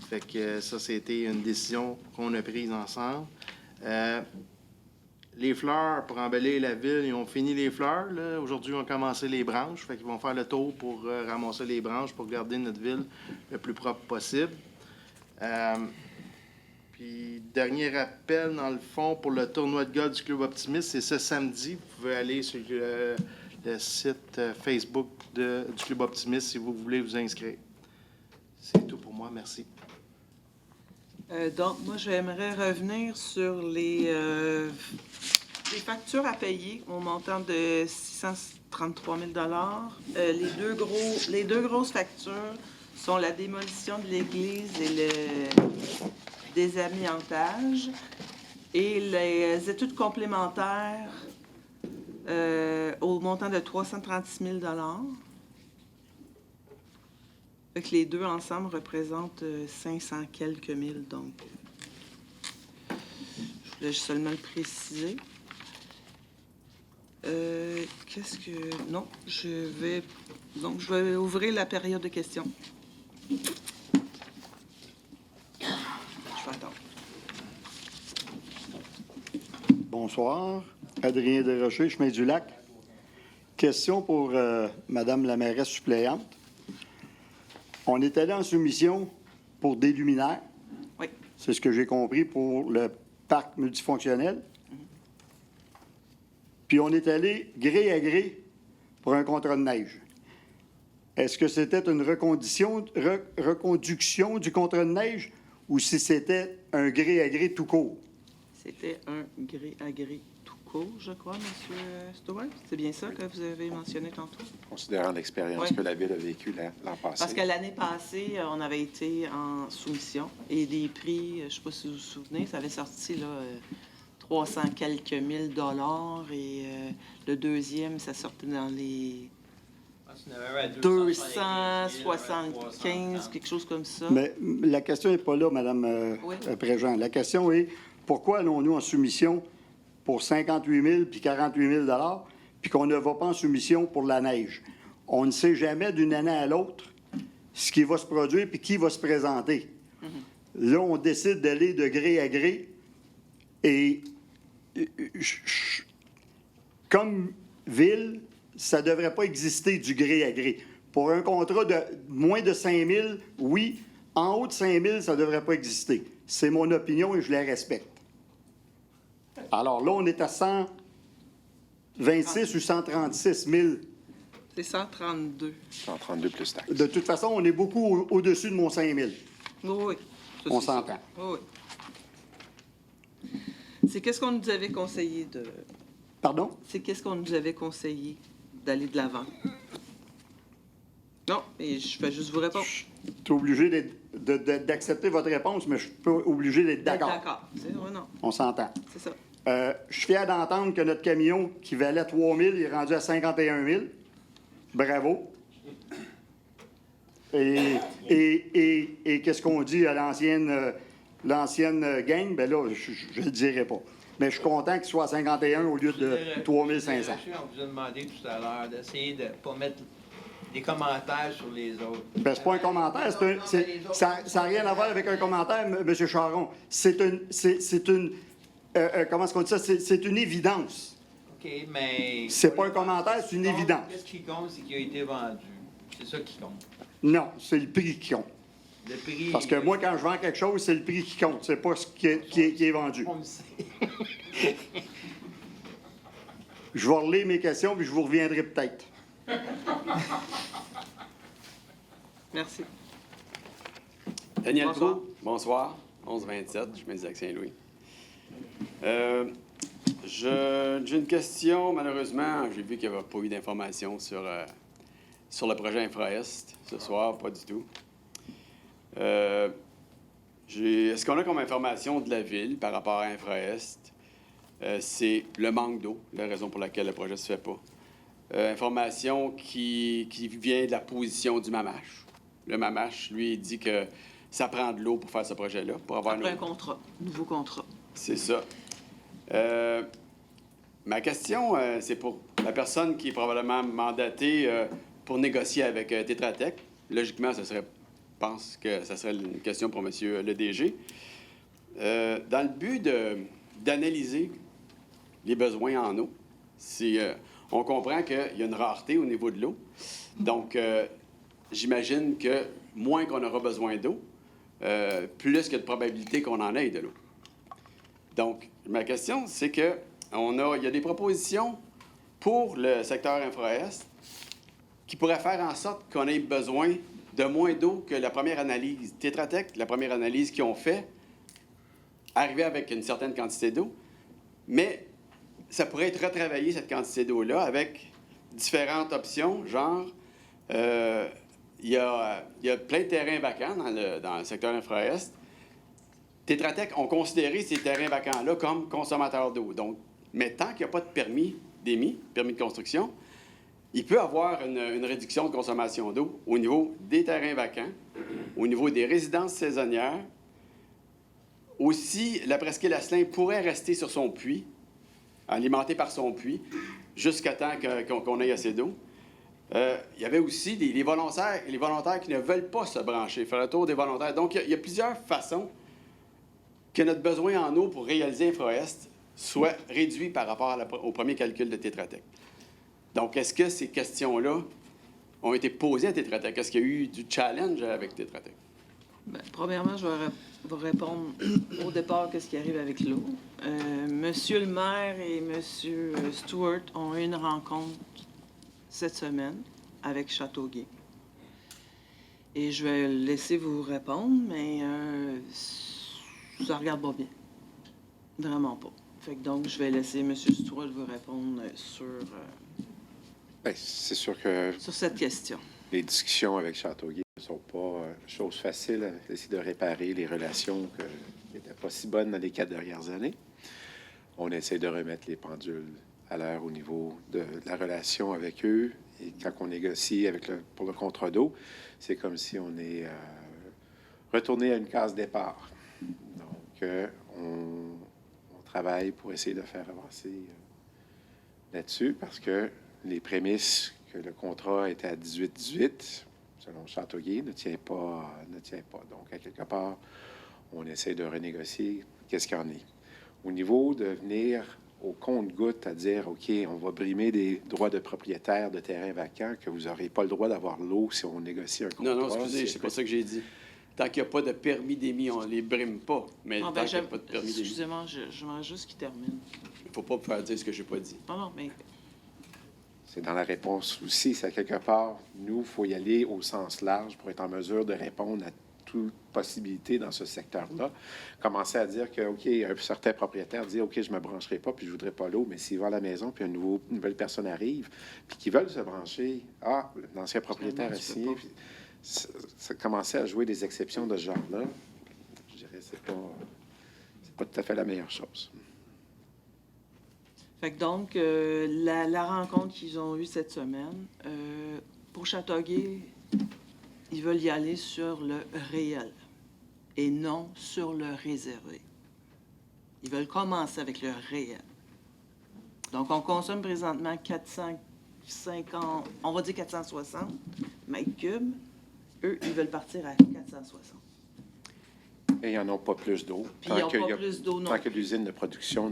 Fait que ça, c'était une décision qu'on a prise ensemble. Les fleurs, pour embellir la ville, ils ont fini les fleurs. Là. Aujourd'hui, ils ont commencé les branches. Fait qu'ils vont faire le tour pour ramasser les branches pour garder notre ville le plus propre possible. Puis, dernier appel, dans le fond, pour le tournoi de golf du Club Optimiste, c'est ce samedi. Vous pouvez aller sur le site Facebook du Club Optimiste si vous voulez vous inscrire. C'est tout pour moi. Merci. Donc, moi, j'aimerais revenir sur les factures à payer au montant de 633 000 les deux grosses factures sont la démolition de l'église et le désamiantage et les études complémentaires au montant de 336 000 Fait que les deux ensemble représentent 500 quelques mille, donc je voulais seulement le préciser. Qu'est-ce que... Non, je vais ouvrir la période de questions. Je vais attendre. Bonsoir. Adrien Desrochers, chemin du Lac. Question pour Madame la mairesse suppléante. On est allé en soumission pour des luminaires. Oui. C'est ce que j'ai compris pour le parc multifonctionnel. Puis on est allé gré à gré pour un contrat de neige. Est-ce que c'était une reconduction du contrat de neige ou si c'était un gré à gré tout court? C'était un gré à gré tout court, je crois, M. Stewart. C'est bien ça que vous avez mentionné tantôt? Considérant l'expérience Oui. que la Ville a vécue l'an passé. Parce que l'année passée, on avait été en soumission et des prix, je ne sais pas si vous vous souvenez, ça avait sorti là, 300 quelques mille dollars et le deuxième, ça sortait dans les 275, quelque chose comme ça. Mais la question n'est pas là, Madame Oui. Préjean. La question est pourquoi allons-nous en soumission pour 58 000 puis 48 000 puis qu'on ne va pas en soumission pour la neige? On ne sait jamais d'une année à l'autre ce qui va se produire puis qui va se présenter. Là, on décide d'aller de gré à gré et comme ville, ça ne devrait pas exister du gré à gré. Pour un contrat de moins de 5 000, oui. En haut de 5 000, ça ne devrait pas exister. C'est mon opinion et je la respecte. Alors là, on est à 126 ou 136 000. C'est 132. 132 plus taxes. De toute façon, on est beaucoup au-dessus de mon 5 000. Oui. Ça, On c'est ça. s'entend. Oui. C'est qu'est-ce qu'on nous avait conseillé de... Pardon? C'est qu'est-ce qu'on nous avait conseillé d'aller de l'avant. Non, et je vais juste vous répondre. Je suis obligé d'accepter votre réponse, mais je suis pas obligé d'être d'accord. D'accord. Oui, non, On s'entend. c'est ça. Je suis fier d'entendre que notre camion, qui valait 3 000, est rendu à 51 000. Bravo. Et qu'est-ce qu'on dit à l'ancienne gang? Bien là, je ne le dirai pas. Mais je suis content qu'il soit à 51 au lieu de 3 500. On vous a demandé tout à l'heure d'essayer de ne pas mettre des commentaires sur les autres. Ben, c'est pas un commentaire. Ça n'a rien à voir avec un commentaire, M. Charon. C'est une comment est-ce qu'on dit ça? C'est une évidence. OK, mais... C'est pas un commentaire, c'est une évidence. Qu'est-ce qui compte, c'est qu'il a été vendu. C'est ça qui compte. Non, c'est le prix qui compte. Le prix... Parce que moi, quand je vends quelque chose, c'est le prix qui compte. C'est pas ce qui est vendu. On le sait. Je vais relire mes questions, puis je vous reviendrai peut-être. Merci. Daniel Bonsoir. Proulx, bonsoir. 1127, je me dis Saint-Louis. J'ai une question, malheureusement, j'ai vu qu'il n'y avait pas eu d'informations sur le projet InfraEst ce soir, pas du tout. Est-ce qu'on a comme information de la Ville par rapport à InfraEst? C'est le manque d'eau, la raison pour laquelle le projet ne se fait pas. Information qui vient de la position du Mamache. Le Mamache, lui, il dit que ça prend de l'eau pour faire ce projet-là, pour avoir Après un contrat, nouveau contrat. C'est ça. Ma question, c'est pour la personne qui est probablement mandatée pour négocier avec Tetra Tech. Logiquement, je pense que ce serait une question pour M. le DG. Dans le but d'analyser les besoins en eau, on comprend qu'il y a une rareté au niveau de l'eau. Donc, j'imagine que moins qu'on aura besoin d'eau, plus qu'il y a de probabilité qu'on en ait de l'eau. Donc, ma question, c'est que il y a des propositions pour le secteur infra-est qui pourraient faire en sorte qu'on ait besoin de moins d'eau que la première analyse. Tetra Tech, la première analyse qu'ils ont fait, arrivait avec une certaine quantité d'eau, mais ça pourrait être retravaillé, cette quantité d'eau-là, avec différentes options, genre, il y a plein de terrains vacants dans le secteur infra-est. Tetra Tech ont considéré ces terrains vacants-là comme consommateurs d'eau. Donc, mais tant qu'il n'y a pas de permis d'émis, permis de construction, il peut y avoir une réduction de consommation d'eau au niveau des terrains vacants, au niveau des résidences saisonnières. Aussi, la presqu'île Asselin pourrait rester sur son puits, alimenté par son puits, jusqu'à temps qu'on ait assez d'eau. Il y avait aussi les volontaires qui ne veulent pas se brancher, faire le tour des volontaires. Donc, il y a plusieurs façons que notre besoin en eau pour réaliser InfraEst soit réduit par rapport au premier calcul de Tetra Tech. Donc, est-ce que ces questions-là ont été posées à Tetra Tech? Est-ce qu'il y a eu du challenge avec Tetra Tech? Bien, premièrement, je vais vous répondre au départ qu'est-ce qui arrive avec l'eau. Monsieur le maire et Monsieur Stewart ont eu une rencontre cette semaine avec Châteauguay. Et je vais laisser vous répondre, mais ça regarde pas bien. Vraiment pas. Fait que donc, je vais laisser M. Stewart vous répondre Bien, c'est sûr que sur cette question. les discussions avec Châteauguay ne sont pas chose facile à essayer de réparer les relations qui n'étaient pas si bonnes dans les 4 dernières années. On essaie de remettre les pendules à l'heure au niveau de la relation avec eux. Et quand on négocie pour le contrat d'eau, c'est comme si on est retourné à une case départ. Donc, on travaille pour essayer de faire avancer là-dessus parce que les prémices que le contrat était à 18-18, selon Châteauguay, ne tient pas. Donc, à quelque part, on essaie de renégocier qu'est-ce qu'il y en est. Au niveau de venir au compte-gouttes à dire, OK, on va brimer des droits de propriétaire de terrains vacants, que vous n'aurez pas le droit d'avoir l'eau si on négocie un contrat. Non, excusez, c'est pas ça que j'ai dit. Tant qu'il n'y a pas de permis d'émis, on ne les brime pas. Mais tant qu'il n'y a pas de permis d'émis... Excusez-moi, j'aimerais juste qu'il termine. Il ne faut pas me faire dire ce que je n'ai pas dit. Non, mais... C'est dans la réponse aussi, c'est à quelque part, nous, il faut y aller au sens large pour être en mesure de répondre à toute possibilité dans ce secteur-là. Commencer à dire que, OK, un certain propriétaire dit, OK, je ne me brancherai pas, puis je ne voudrais pas l'eau, mais s'il va à la maison, puis une nouvelle personne arrive, puis qui veulent se brancher, l'ancien propriétaire a signé, puis ça commençait à jouer des exceptions de ce genre-là. Je dirais, c'est pas tout à fait la meilleure chose. Fait que donc, la rencontre qu'ils ont eue cette semaine, pour Châteauguay, ils veulent y aller sur le réel et non sur le réservé. Ils veulent commencer avec le réel. Donc, on consomme présentement 450, on va dire 460 mètres cubes. Eux, ils veulent partir à 460. Et ils n'en ont pas plus d'eau. Puis ils n'ont pas plus d'eau non Tant que l'usine de production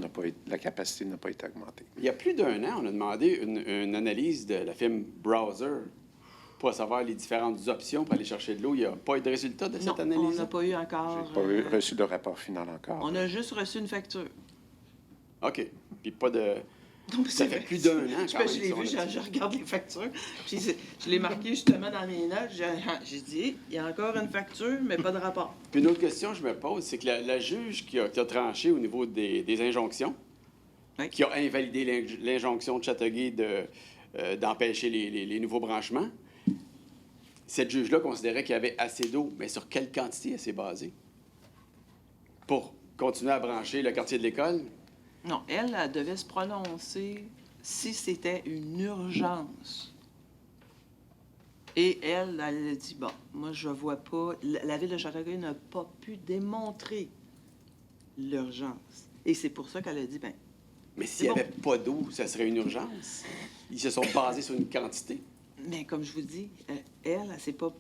la capacité n'a pas été augmentée. Il y a plus d'1 an, on a demandé une analyse de la firme Browser pour savoir les différentes options pour aller chercher de l'eau. Il n'y a pas eu de résultat de cette analyse? On n'a pas eu encore... J'ai pas reçu de rapport final encore. On a juste reçu une facture. OK. Puis pas de... Non, Ça fait plus d'1 an, quand même, Je l'ai si on vu, a- je regarde les factures. Puis je l'ai marqué justement dans mes notes. J'ai dit, il y a encore une facture, mais pas de rapport. Puis une autre question que je me pose, c'est que la juge qui a tranché au niveau des injonctions, Oui. qui a invalidé l'injonction de Châteauguay d'empêcher les nouveaux branchements, cette juge-là considérait qu'il y avait assez d'eau, mais sur quelle quantité elle s'est basée? Pour continuer à brancher le quartier de l'école? Non, elle devait se prononcer si c'était une urgence. Et elle a dit, bon, moi, je vois pas... La ville de Châteauguay n'a pas pu démontrer l'urgence. Et c'est pour ça qu'elle a dit, ben Mais s'il n'y C'est avait pas d'eau, ça serait une urgence. Ils se sont basés sur une quantité. Mais comme je vous dis, c'est pas...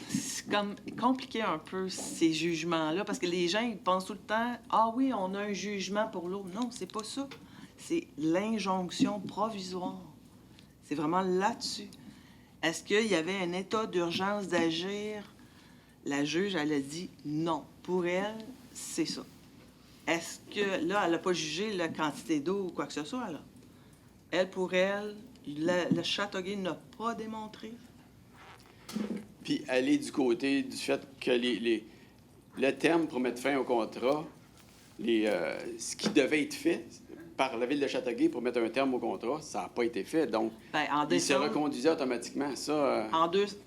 C'est comme compliqué un peu, ces jugements-là, parce que les gens, ils pensent tout le temps, « Ah oui, on a un jugement pour l'eau. » Non, c'est pas ça. C'est l'injonction provisoire. C'est vraiment là-dessus. Est-ce qu'il y avait un état d'urgence d'agir? La juge, elle a dit non. Pour elle, c'est ça. Est-ce que, là, elle n'a pas jugé la quantité d'eau ou quoi que ce soit, là? Elle, pour elle, le Châteauguay n'a pas démontré. Puis aller du côté du fait que le terme pour mettre fin au contrat, ce qui devait être fait par la Ville de Châteauguay pour mettre un terme au contrat, ça n'a pas été fait. Donc, Ben, en il se décembre, reconduisait automatiquement. Ça,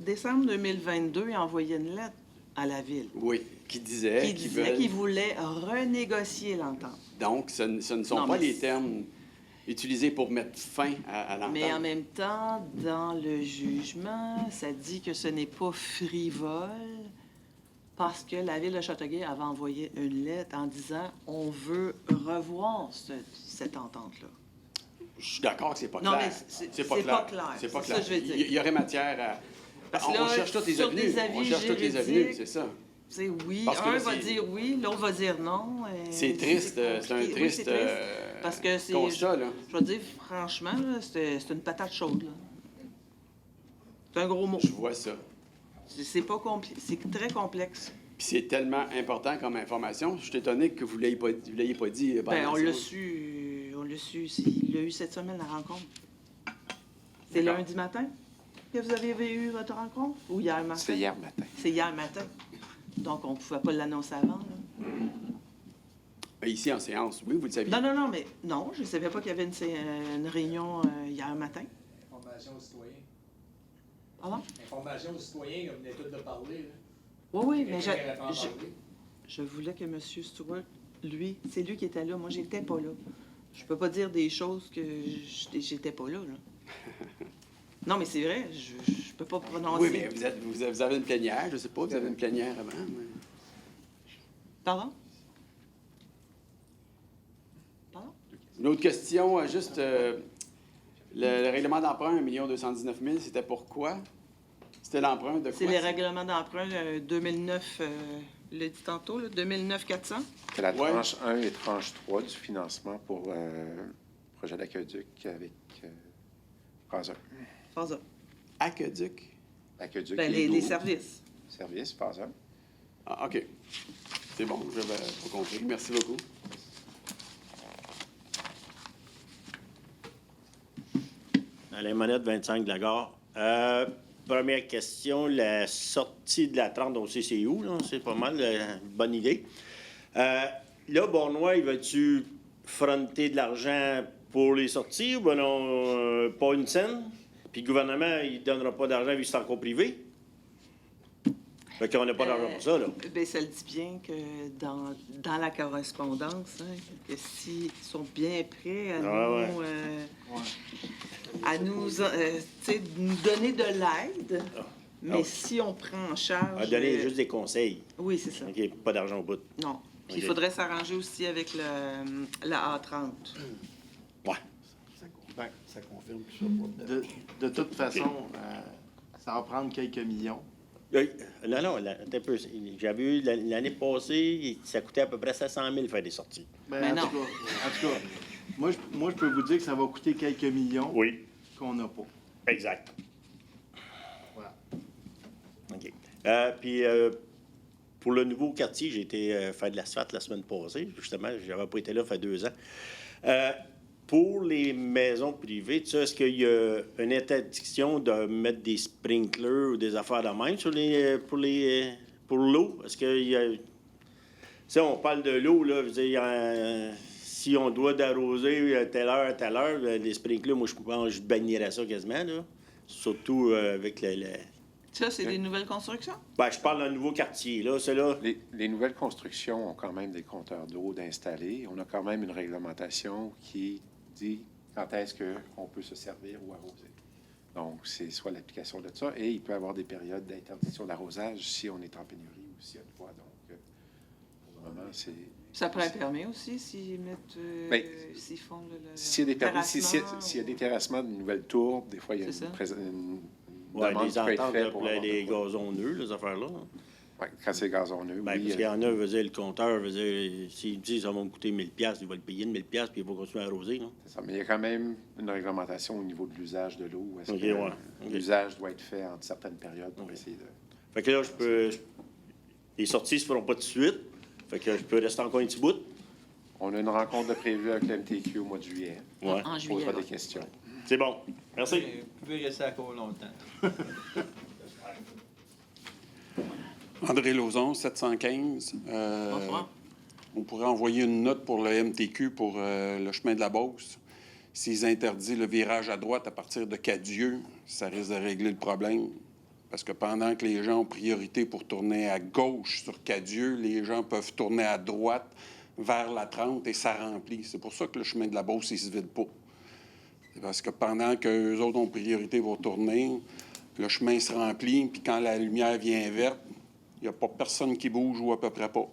décembre 2022, il a envoyé une lettre à la Ville oui, qui disait qui qu'ils disait veulent. qu'il voulait renégocier l'entente. Donc, ce ne sont Non, pas mais les termes utilisés pour mettre fin à l'entente. Mais en même temps, dans le jugement, ça dit que ce n'est pas frivole parce que la Ville de Châteauguay avait envoyé une lettre en disant « On veut revoir cette entente-là ». Je suis d'accord que c'est pas Non, clair. mais c'est C'est pas clair. C'est pas C'est ça clair. que je veux dire. Il y aurait matière à... Parce on que là, cherche toutes les sur avenues. des avis On cherche toutes les avenues, juridiques, c'est ça. C'est oui, Parce que un là, va c'est- dire oui, l'autre va dire non. C'est triste, c'est un compliqué. Oui, triste c'est triste. Parce que c'est... constat, là. Je vais dire, franchement, là, c'est une patate chaude. Là. C'est un gros mot. Je vois ça. C'est pas compliqué. C'est très complexe. Puis c'est tellement important comme information. Je suis étonné que vous ne l'ayez pas dit. Ben, on la l'a séance. su. On l'a su. Il l'a eu cette semaine, la rencontre. C'est D'accord. lundi matin que vous avez eu votre rencontre? Ou hier matin? C'est hier matin. C'est hier matin. Donc, on ne pouvait pas l'annoncer avant. Là. Ben, ici, en séance, oui, vous le saviez. Non, mais non, je ne savais pas qu'il y avait une réunion hier matin. Information aux citoyens. Pardon? Information aux citoyens, comme venait tout de parler. Là. Oui, mais Quelqu'un qui aurait pas en parlé. je voulais que M. Stewart, lui, c'est lui qui était là. Moi, j'étais pas là. Je peux pas dire des choses que j'étais pas là. Non, mais c'est vrai, je peux pas prononcer. Oui, mais vous avez une plénière, je sais pas, vous avez une plénière avant. mais- Pardon? Pardon? Une autre question, juste le règlement d'emprunt, 1 219 000, c'était pourquoi? C'était l'emprunt de quoi? C'est les règlements d'emprunt 2009, le dit tantôt, là, 2009-400. C'est la Ouais. tranche 1 et tranche 3 du financement pour le projet d'aqueduc avec Fraser. Phase A. Aqueduc. Aqueduc Ben, et les l'eau. services. Service, Fraser. Ah, OK. C'est bon, j'avais pas compris. Merci beaucoup. Alain Monette, 25 de la gare. Première question, la sortie de la 30, on sait c'est où, là? C'est pas mal, une bonne idée. Là, Bornois, il va-tu fronter de l'argent pour les sorties ou ben non, pas une scène? Puis le gouvernement, il ne donnera pas d'argent vu que c'est encore privé? Fait qu'on n'a pas d'argent pour ça, là. Ben, ça le dit bien que dans la correspondance, hein, que s'ils sont bien prêts à Ah, nous, ouais. à nous, tu sais, nous donner de l'aide, mais Ah. si on prend en charge... On va donner juste des conseils. Oui, c'est ça. OK, pas d'argent au bout. Non. Puis il Ok. faudrait s'arranger aussi avec la A30. Ouais. Ben, ça confirme plus ça. De toute façon, ça va prendre quelques millions. Non, attends un peu. J'avais eu l'année passée, ça coûtait à peu près 700 000 faire des sorties. Mais En non. tout cas, moi, je peux vous dire que ça va coûter quelques millions Oui, qu'on n'a pas. exact. Voilà. OK. Puis, pour le nouveau quartier, j'ai été faire de l'asphalte la semaine passée. Justement, j'avais pas été là, ça fait 2 ans. Pour les maisons privées, tu sais, est-ce qu'il y a une interdiction de mettre des sprinklers ou des affaires de même pour l'eau? Est-ce qu'il y a... Tu sais, on parle de l'eau, là, je veux dire, si on doit d'arroser à telle heure, les sprinklers, moi, je pense que je bannirais ça quasiment, là. Surtout avec Ça, c'est des nouvelles constructions? Ben, je parle d'un nouveau quartier, là, c'est là. Les nouvelles constructions ont quand même des compteurs d'eau d'installer. On a quand même une réglementation qui dit quand est-ce qu'on peut se servir ou arroser. Donc, c'est soit l'application de ça, et il peut y avoir des périodes d'interdiction d'arrosage si on est en pénurie ou s'il y a de quoi. Donc, pour le moment, c'est Ça prend un permis aussi s'ils mettent, Ben, s'ils font le S'il y a des permis, terrassement s'il y a des ou- terrassements de nouvelles tours, des fois, il y a C'est ça. une Ouais, demande les qui peut être ententes, faite là, pour pour avoir les de quoi. gazons nœuds, les affaires-là. Hein. Ouais, quand c'est gazonneux, Ben, oui. parce qu'il y en a, veut dire, le compteur, veut dire, s'il dit ça va me coûter 1000 $, il va le payer de 1000 $, puis il va continuer à arroser. Non? C'est ça. Mais il y a quand même une réglementation au niveau de l'usage de l'eau. Est-ce Ok, que ouais. Ok. l'usage doit être fait entre certaines périodes pour Ok. essayer de... Fait que là, les sorties ne se feront pas tout de suite. Fait que je peux rester encore un petit bout. On a une rencontre de prévue avec le MTQ au mois de juillet. Ouais. En On juillet. posera des ouais. questions. C'est bon. Merci. Vous pouvez rester encore longtemps. André Lauzon, 715. Bonsoir. On pourrait envoyer une note pour le MTQ pour le chemin de la Beauce. S'ils interdisent le virage à droite à partir de Cadieux, ça risque de régler le problème. Parce que pendant que les gens ont priorité pour tourner à gauche sur Cadieux, les gens peuvent tourner à droite vers la 30 et ça remplit. C'est pour ça que le chemin de la Beauce, il se vide pas. C'est parce que pendant qu'eux autres ont priorité pour tourner, le chemin se remplit, puis quand la lumière vient verte, il n'y a pas personne qui bouge ou à peu près pas.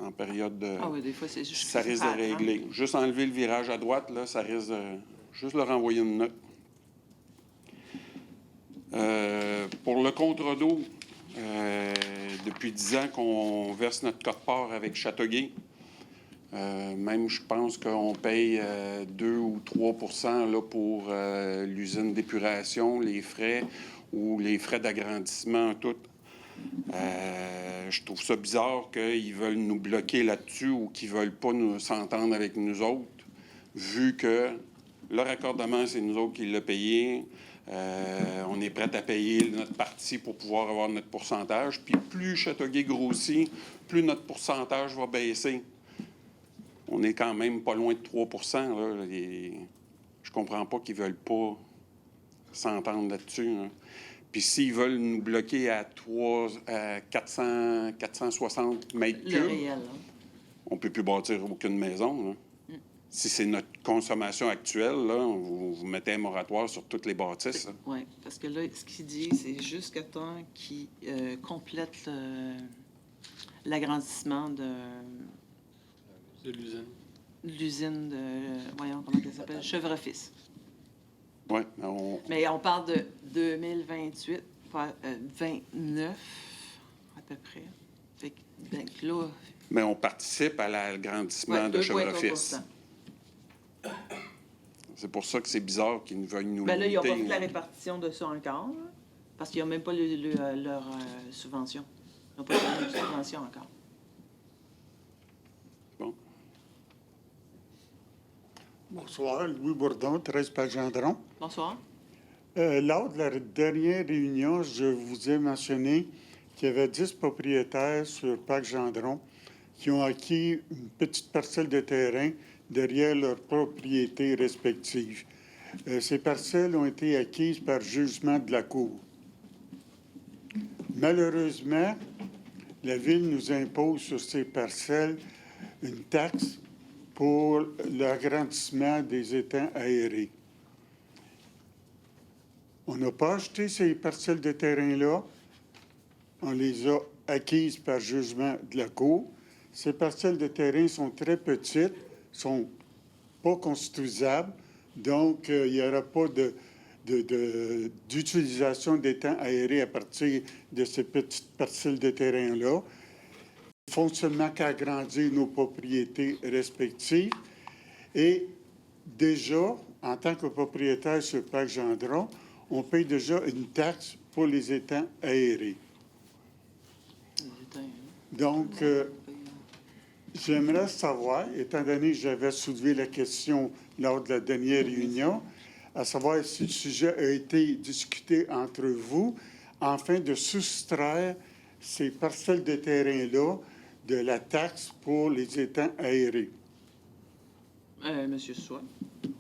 En période de... Ah oui, des fois, c'est juste... Ça risque de régler. Juste enlever le virage à droite, là, ça risque de... Juste leur envoyer une note. Pour le contre d'eau, depuis 10 ans qu'on verse notre quote-part avec Châteauguay. Même, je pense qu'on paye 2 ou 3 là, pour l'usine d'épuration, les frais ou les frais d'agrandissement, tout. Je trouve ça bizarre qu'ils veulent nous bloquer là-dessus ou qu'ils veulent pas nous s'entendre avec nous autres, vu que le raccordement, c'est nous autres qui l'a payé. On est prêt à payer notre partie pour pouvoir avoir notre pourcentage. Puis plus Châteauguay grossit, plus notre pourcentage va baisser. On est quand même pas loin de 3 là. Je comprends pas qu'ils veulent pas s'entendre là-dessus. Hein. Puis s'ils veulent nous bloquer à 460 mètres Le cubes, réel, hein. on ne peut plus bâtir aucune maison. Là. Si c'est notre consommation actuelle, là, vous mettez un moratoire sur toutes les bâtisses. Oui, parce que là, ce qu'il dit, c'est jusqu'à temps qu'il complète l'agrandissement de De l'usine de... voyons, comment elle s'appelle? Chevre-Fils. Oui, Mais on parle de 2028, 29 à peu près. Fait que, donc là... mais on participe à l'agrandissement de 2,3 Chevre-Fils. C'est pour ça que c'est bizarre qu'ils nous veuillent nous Ben là, ils n'ont pas limiter, fait la là. répartition de ça encore, là, parce qu'ils n'ont même pas leur subvention. Ils n'ont pas eu de subvention encore. Bon. Bonsoir, Louis Bourdon, 13 Gendron. Bonsoir. Lors de la dernière réunion, je vous ai mentionné qu'il y avait 10 propriétaires sur Parc Gendron qui ont acquis une petite parcelle de terrain derrière leurs propriétés respectives. Ces parcelles ont été acquises par jugement de la Cour. Malheureusement, la Ville nous impose sur ces parcelles une taxe pour l'agrandissement des étangs aérés. On n'a pas acheté ces parcelles de terrain-là. On les a acquises par jugement de la Cour. Ces parcelles de terrain sont très petites, sont pas construisables, donc il n'y aura pas d'utilisation d'étangs aérés à partir de ces petites parcelles de terrain-là. Il ne font seulement qu'agrandir nos propriétés respectives. Et déjà, en tant que propriétaire sur Parc Gendron, on paye déjà une taxe pour les étangs aérés. Donc, j'aimerais savoir, étant donné que j'avais soulevé la question lors de la dernière réunion, à savoir si le sujet a été discuté entre vous afin de soustraire ces parcelles de terrain-là de la taxe pour les étangs aérés. Monsieur Soin. M.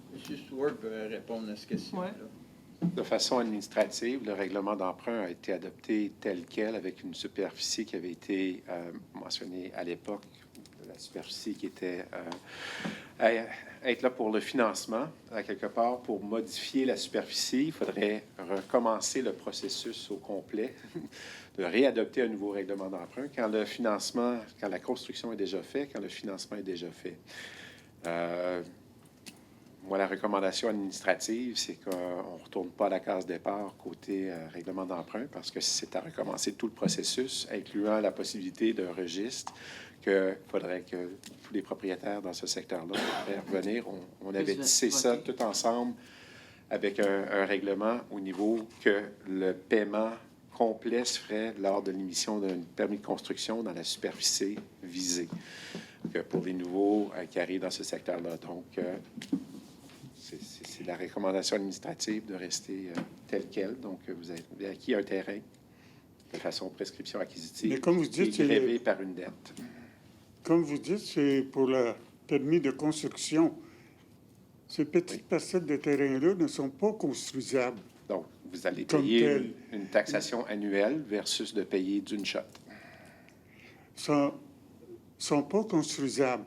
Stewart peut répondre à cette question-là. Ouais. De façon administrative, le règlement d'emprunt a été adopté tel quel avec une superficie qui avait été mentionnée à l'époque, la superficie qui était être là pour le financement, à quelque part, pour modifier la superficie, il faudrait recommencer le processus au complet, de réadopter un nouveau règlement d'emprunt quand le financement, quand la construction est déjà faite, quand le financement est déjà fait. Moi, la recommandation administrative, c'est qu'on ne retourne pas à la case départ côté règlement d'emprunt parce que c'est à recommencer tout le processus, incluant la possibilité d'un registre qu'il faudrait que tous les propriétaires dans ce secteur-là devraient revenir. On avait tissé ça tout ensemble avec un règlement au niveau que le paiement complet se ferait lors de l'émission d'un permis de construction dans la superficie visée que pour les nouveaux qui arrivent dans ce secteur-là. Donc, c'est la recommandation administrative de rester telle quelle. Donc, vous avez acquis un terrain de façon prescription acquisitive. Mais comme vous dites, qui est grévé par une dette. Comme vous dites, c'est pour le permis de construction. Ces petites parcelles de terrain-là ne sont pas construisables. Donc, vous allez Comme payer tel. une taxation annuelle versus de payer d'une shot. Sont pas construisables.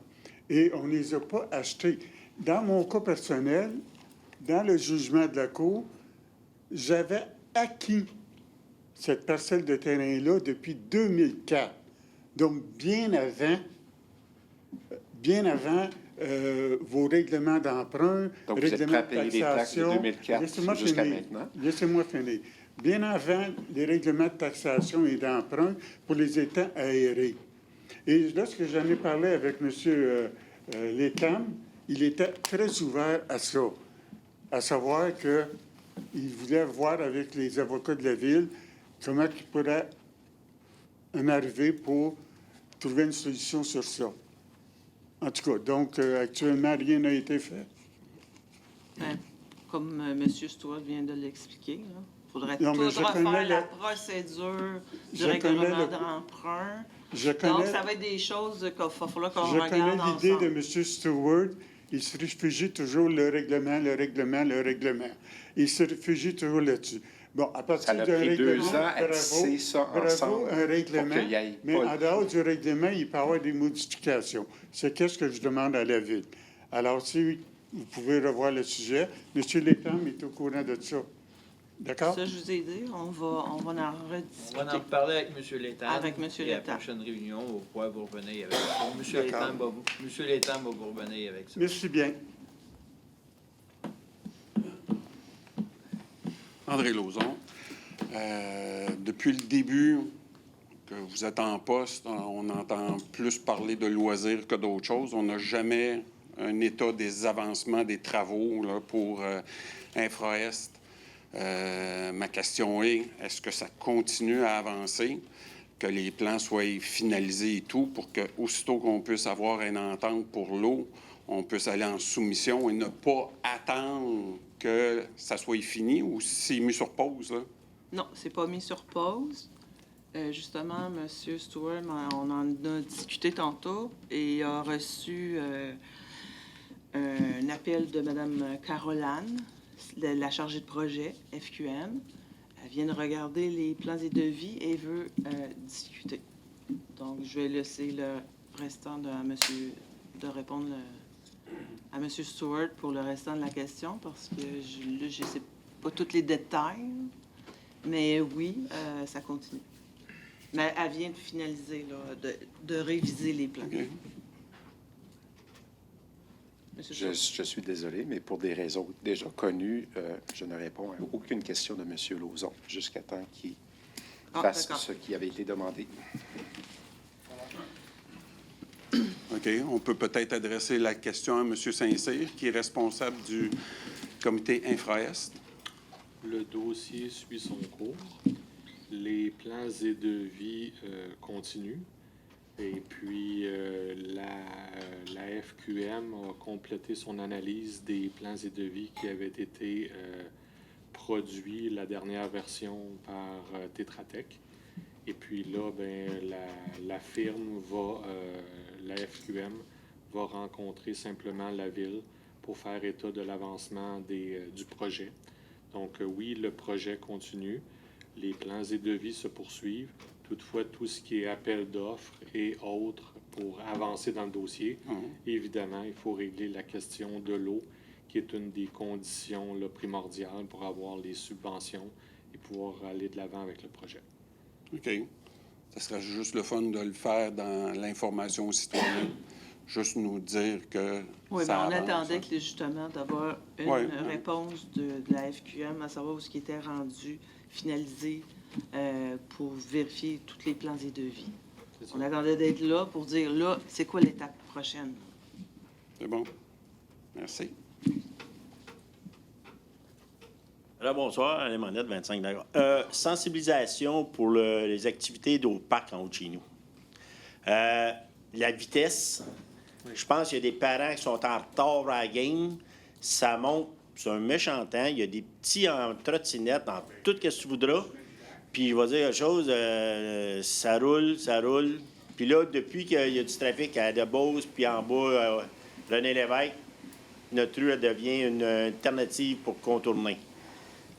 Et on ne les a pas achetés. Dans mon cas personnel, dans le jugement de la Cour, j'avais acquis cette parcelle de terrain-là depuis 2004. Donc, bien avant vos règlements d'emprunt, Donc, vous êtes règlements prêt à payer les taxes de 2004 jusqu'à maintenant? Laissez-moi finir. Bien avant les règlements de taxation et d'emprunt pour les étangs aérés. Et lorsque j'en ai parlé avec M. Létam, il était très ouvert à ça, à savoir qu'il voulait voir avec les avocats de la Ville comment il pourrait en arriver pour trouver une solution sur ça. En tout cas, donc, actuellement, rien n'a été fait. Comme M. Stewart vient de l'expliquer, il faudrait Non, tout mais je refaire connais la le- procédure du Je connais règlement le- d'emprunt. Je Donc, connais, ça va être des choses qu'il va falloir qu'on je regarde connais l'idée ensemble. de M. Stewart. Il se réfugie toujours le règlement. Il se réfugie toujours là-dessus. Bon, à Ça partir a d'un pris 2 règlement, ans à tisser ça ensemble un règlement, pour qu'il y ait mais pas en dehors du règlement, il peut y avoir des modifications. C'est qu'est-ce que je demande à la Ville. Alors, si vous pouvez revoir le sujet, M. Létam est au courant de ça. D'accord? Ça, je vous ai dit, on va en On va en rediscuter. reparler avec M. Létam. Avec M. Et à la Létam. prochaine réunion, on va pouvoir vous revenir avec ça. M. D'accord. Létam va vous revenir avec ça. Merci bien. André Lauzon. Depuis le début que vous êtes en poste, on entend plus parler de loisirs que d'autres choses. On n'a jamais un état des avancements des travaux là, pour Infraest. Ma question est-ce que ça continue à avancer, que les plans soient finalisés et tout, pour que aussitôt qu'on puisse avoir une entente pour l'eau, on puisse aller en soumission et ne pas attendre que ça soit fini ou si c'est mis sur pause, là? Non, c'est pas mis sur pause. Justement, M. Stewart, on en a discuté tantôt et il a reçu un appel de Mme Caroline, la chargée de projet FQM. Elle vient de regarder les plans et devis et veut discuter. Donc, je vais laisser le restant de répondre à M. Stewart pour le restant de la question parce que je ne sais pas tous les détails. Mais oui, ça continue. Mais elle vient de finaliser, là, de réviser les plans. OK. Je suis désolé, mais pour des raisons déjà connues, je ne réponds à aucune question de M. Lauzon jusqu'à temps qu'il fasse d'accord. ce qui avait été demandé. OK. On peut peut-être adresser la question à M. Saint-Cyr, qui est responsable du comité Infraest. Le dossier suit son cours. Les plans et devis continuent. Et puis, la FQM a complété son analyse des plans et devis qui avaient été produits, la dernière version, par Tetra Tech. Et puis là, ben, la firme la FQM, va rencontrer simplement la ville pour faire état de l'avancement du projet. Donc oui, le projet continue, les plans et devis se poursuivent. Toutefois, tout ce qui est appel d'offres et autres pour avancer dans le dossier. Évidemment, il faut régler la question de l'eau, qui est une des conditions là, primordiales pour avoir les subventions et pouvoir aller de l'avant avec le projet. OK. Ça serait juste le fun de le faire dans l'information aux citoyens. Juste nous dire que Oui, ça mais on avance, attendait hein. justement d'avoir une Ouais. réponse de la FQM, à savoir où ce qui était rendu, finalisé, pour vérifier tous les plans et devis. On attendait d'être là pour dire, là, c'est quoi l'étape prochaine? C'est bon. Merci. Alors, bonsoir, Alain Monette, 25 d'accord. Sensibilisation pour les activités au parc en haut de chez nous. La vitesse, je pense qu'il y a des parents qui sont en retard à la game. Ça monte, c'est un méchant temps. Il y a des petits en trottinette, en tout ce que tu voudras. Puis, je vais dire quelque chose, ça roule. Puis là, depuis qu'il y a du trafic à Debeauze, puis en bas, René Lévesque, notre rue elle devient une alternative pour contourner.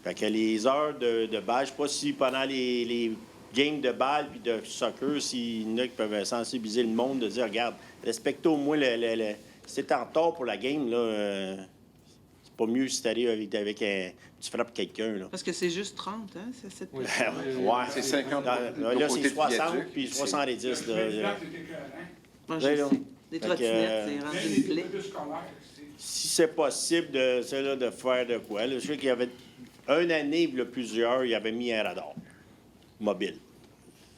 Fait que les heures de balle, je ne sais pas si pendant les games de balle puis de soccer, s'il y en a qui peuvent sensibiliser le monde, de dire, regarde, respectez au moins si t'es en retard pour la game, là, c'est pas mieux si t'arrives avec tu frappes quelqu'un, là. Parce que c'est juste 30, hein? C'est cette Ouais, C'est 50 Là, côté c'est du 60 viaduc, puis puis 70. Là. Moi, Ouais, je là. sais. Des Fait que, trottinettes, c'est rendu une plaie. Si c'est possible de faire de quoi. Là, je sais qu'il y avait une année, il y a plusieurs, il avait mis un radar mobile.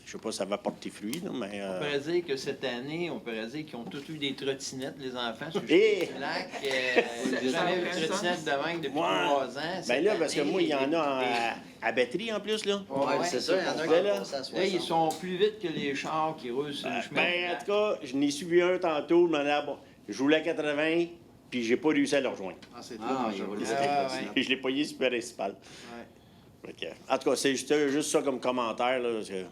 Je sais pas si ça va porter fruit, là, mais... On pourrait dire que cette année, on pourrait dire qu'ils ont tous eu des trottinettes, les enfants, sur le Eh! lac. J'ai jamais vu de trottinette de même depuis 3 ans. Ben là, parce que moi, il y en a à batterie en plus, là. Ouais, c'est ça, il y en a qui Là, passent à Là, 60. ils sont plus vite que les chars qui roulent sur le chemin. Ben, en tout cas, je n'ai suivi un tantôt, je m'en ai bon, je roulais à 80, puis j'ai pas réussi à le rejoindre. Ah, c'est Ah, très il dangereux. roule. Je l'ai payé super principal. Fait que, en tout cas, c'est juste ça comme commentaire, là, parce que...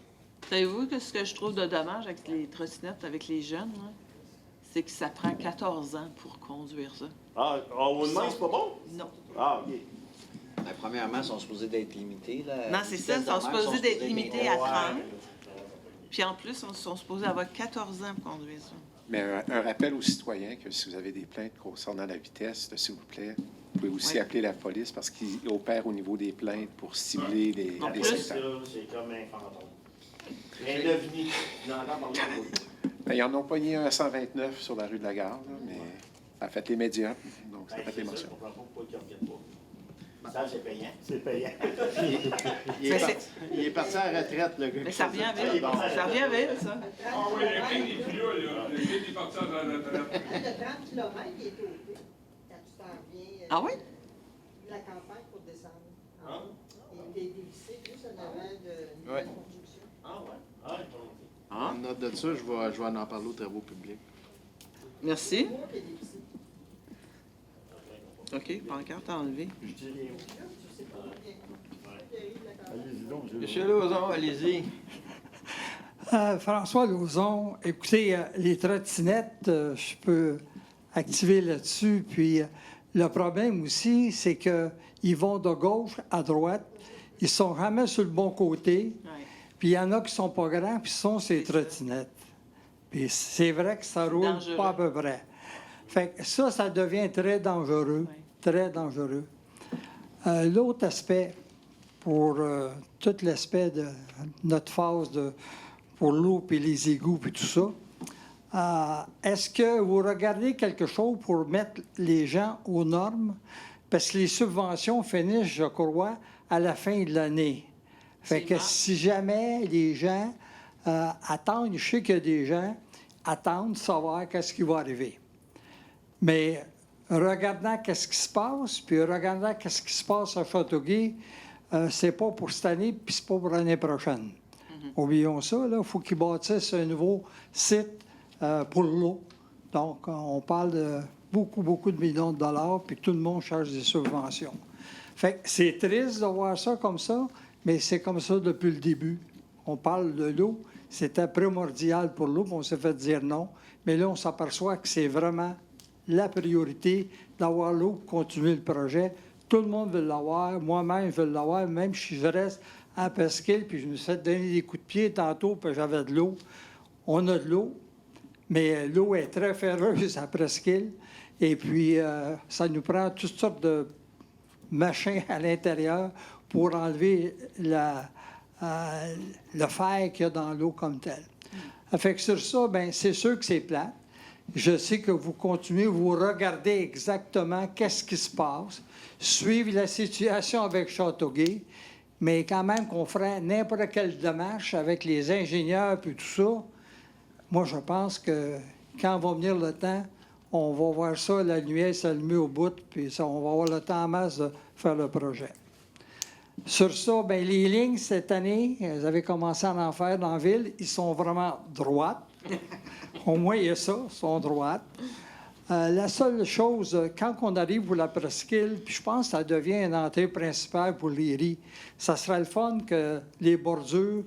Savez-vous que ce que je trouve de dommage avec les trottinettes, avec les jeunes, là, c'est que ça prend 14 ans pour conduire ça. Ah, au moins, c'est pas bon? Non. Ah, OK. Ben, premièrement, ils sont supposés d'être limités. Là. Non, c'est ça, ils sont Normalement, supposés d'être limités à 30. Ouais. Puis en plus, ils sont supposés avoir 14 ans pour conduire ça. Mais un rappel aux citoyens que si vous avez des plaintes concernant la vitesse, s'il vous plaît, vous pouvez aussi Oui. appeler la police parce qu'ils opèrent au niveau des plaintes pour cibler En les plus, secteurs. C'est comme un fantôme. Un ovni. J'en entends parler. Ben, ils en ont pogné un à 129 sur la rue de la Gare, là, mais ça a fait les médias, donc ça a fait l'émotion. Ça, c'est payant. C'est payant. Il est parti à la retraite, le gars. Mais ça revient vite. Ça revient vite, ça. Ah oui, le train n'est plus là. Le train est parti à la retraite. Le 30 km, il est OP quand tu t'en viens Ah oui? de la campagne pour descendre. Ah. Il est dévissé juste en avant de Ouais. la construction. Ah, ouais. Ah, En note de ça, je vais en parler aux travaux publics. merci. Moi qui est dévissé. OK, pancarte enlevée. Je sais pas bien. Il y a eu de la campagne. Monsieur Lauzon, allez-y. François Lauzon, écoutez, les trottinettes, je peux activer là-dessus. Puis le problème aussi, c'est qu'ils vont de gauche à droite. Ils sont jamais sur le bon côté. Ouais. Puis il y en a qui sont pas grands, puis sont ces trottinettes. Puis c'est vrai que ça roule dangereux. pas à peu près. Fait que ça devient très dangereux. Ouais. Très dangereux. L'autre aspect, pour tout l'aspect de notre phase pour l'eau puis les égouts puis tout ça, est-ce que vous regardez quelque chose pour mettre les gens aux normes? Parce que les subventions finissent, je crois, à la fin de l'année. Fait que si jamais les gens attendent, je sais que des gens attendent de savoir qu'est-ce qui va arriver. Mais regardant qu'est-ce qui se passe, puis regardant qu'est-ce qui se passe à Châteauguay, c'est pas pour cette année, puis c'est pas pour l'année prochaine. Oublions ça, là. Il faut qu'ils bâtissent un nouveau site pour l'eau. Donc, on parle de beaucoup de millions de dollars, puis tout le monde cherche des subventions. Fait que c'est triste de voir ça comme ça, mais c'est comme ça depuis le début. On parle de l'eau, c'était primordial pour l'eau, puis on s'est fait dire non. Mais là, on s'aperçoit que c'est vraiment la priorité d'avoir l'eau pour continuer le projet. Tout le monde veut l'avoir. Moi-même, je veux l'avoir, même si je reste à Presqu'île, puis je me suis fait donner des coups de pied tantôt, puis j'avais de l'eau. On a de l'eau, Mais l'eau est très ferreuse à Presqu'île. Et puis, ça nous prend toutes sortes de machins à l'intérieur pour enlever le fer qu'il y a dans l'eau comme tel. Fait que sur ça, bien, c'est sûr que c'est plat. Je sais que vous continuez, vous regardez exactement qu'est-ce qui se passe, suivre la situation avec Châteauguay, mais quand même qu'on ferait n'importe quelle démarche avec les ingénieurs et tout ça, moi, je pense que quand va venir le temps, on va voir ça, la nuée s'allumer au bout, puis ça, on va avoir le temps en masse de faire le projet. Sur ça, bien, les lignes, cette année, elles avaient commencé à en faire dans la ville. Ils sont vraiment droites. Au moins, il y a ça, ils sont droites. La seule chose, quand on arrive pour la presqu'île, puis je pense que ça devient une entrée principale pour les riz, ça serait le fun que les bordures,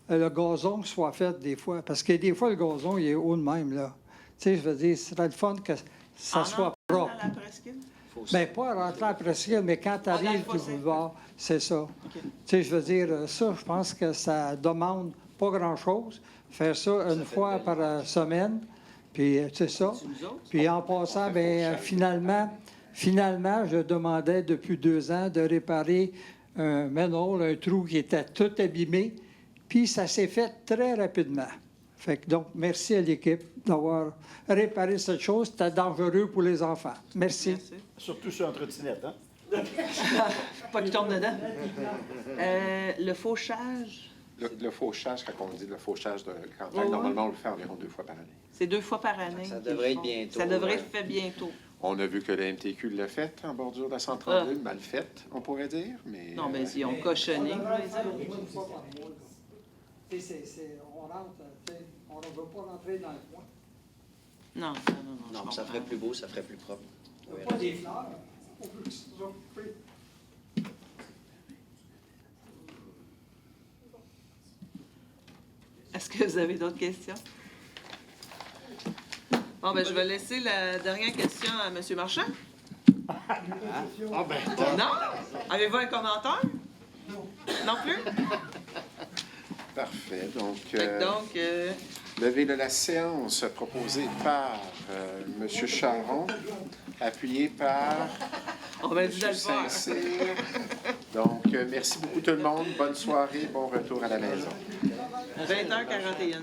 le gazon soit fait des fois. Parce que des fois, le gazon, il est haut de même, là. Tu sais, je veux dire, ce serait le fun que ça soit propre. À la presqu'île? Bien, pas rentrer à la presqu'île, mais quand tu arrives du boulevard, c'est ça. Tu sais, je veux dire, ça, je pense que ça demande pas grand-chose. Faire ça une fois par semaine, puis c'est ça. Puis en passant, bien, finalement, je demandais depuis 2 ans de réparer un manhole, un trou qui était tout abîmé, puis ça s'est fait très rapidement. Fait que donc, merci à l'équipe d'avoir réparé cette chose. C'était dangereux pour les enfants. Merci. Surtout sur un trottinette, hein? Pas qu'il tombe dedans. Le fauchage, Le fauchage, quand on dit le fauchage de campagne, normalement, on le fait environ 2 fois par année. c'est 2 fois par année. Ça devrait être bientôt. Ça devrait être fait bientôt. On a vu que la MTQ l'a fait en bordure de la 132, mal faite, on pourrait dire, mais... Non, mais ils ont cochonné. On rentre, on ne veut pas rentrer dans le coin. Non, Non, ça ferait plus beau, ça ferait plus propre. Oui, Pas des fleurs. On veut que ce soit coupé. Est-ce que vous avez d'autres questions? Bon, ben, je vais laisser la dernière question à M. Marchand. Non? Avez-vous un commentaire? Non plus? Parfait. Donc, Donc, la séance proposée par M. Charon, appuyée par on va dire M. le faire. Saint-Cyr. Donc, merci beaucoup tout le monde. Bonne soirée, bon retour à la maison. 20h41.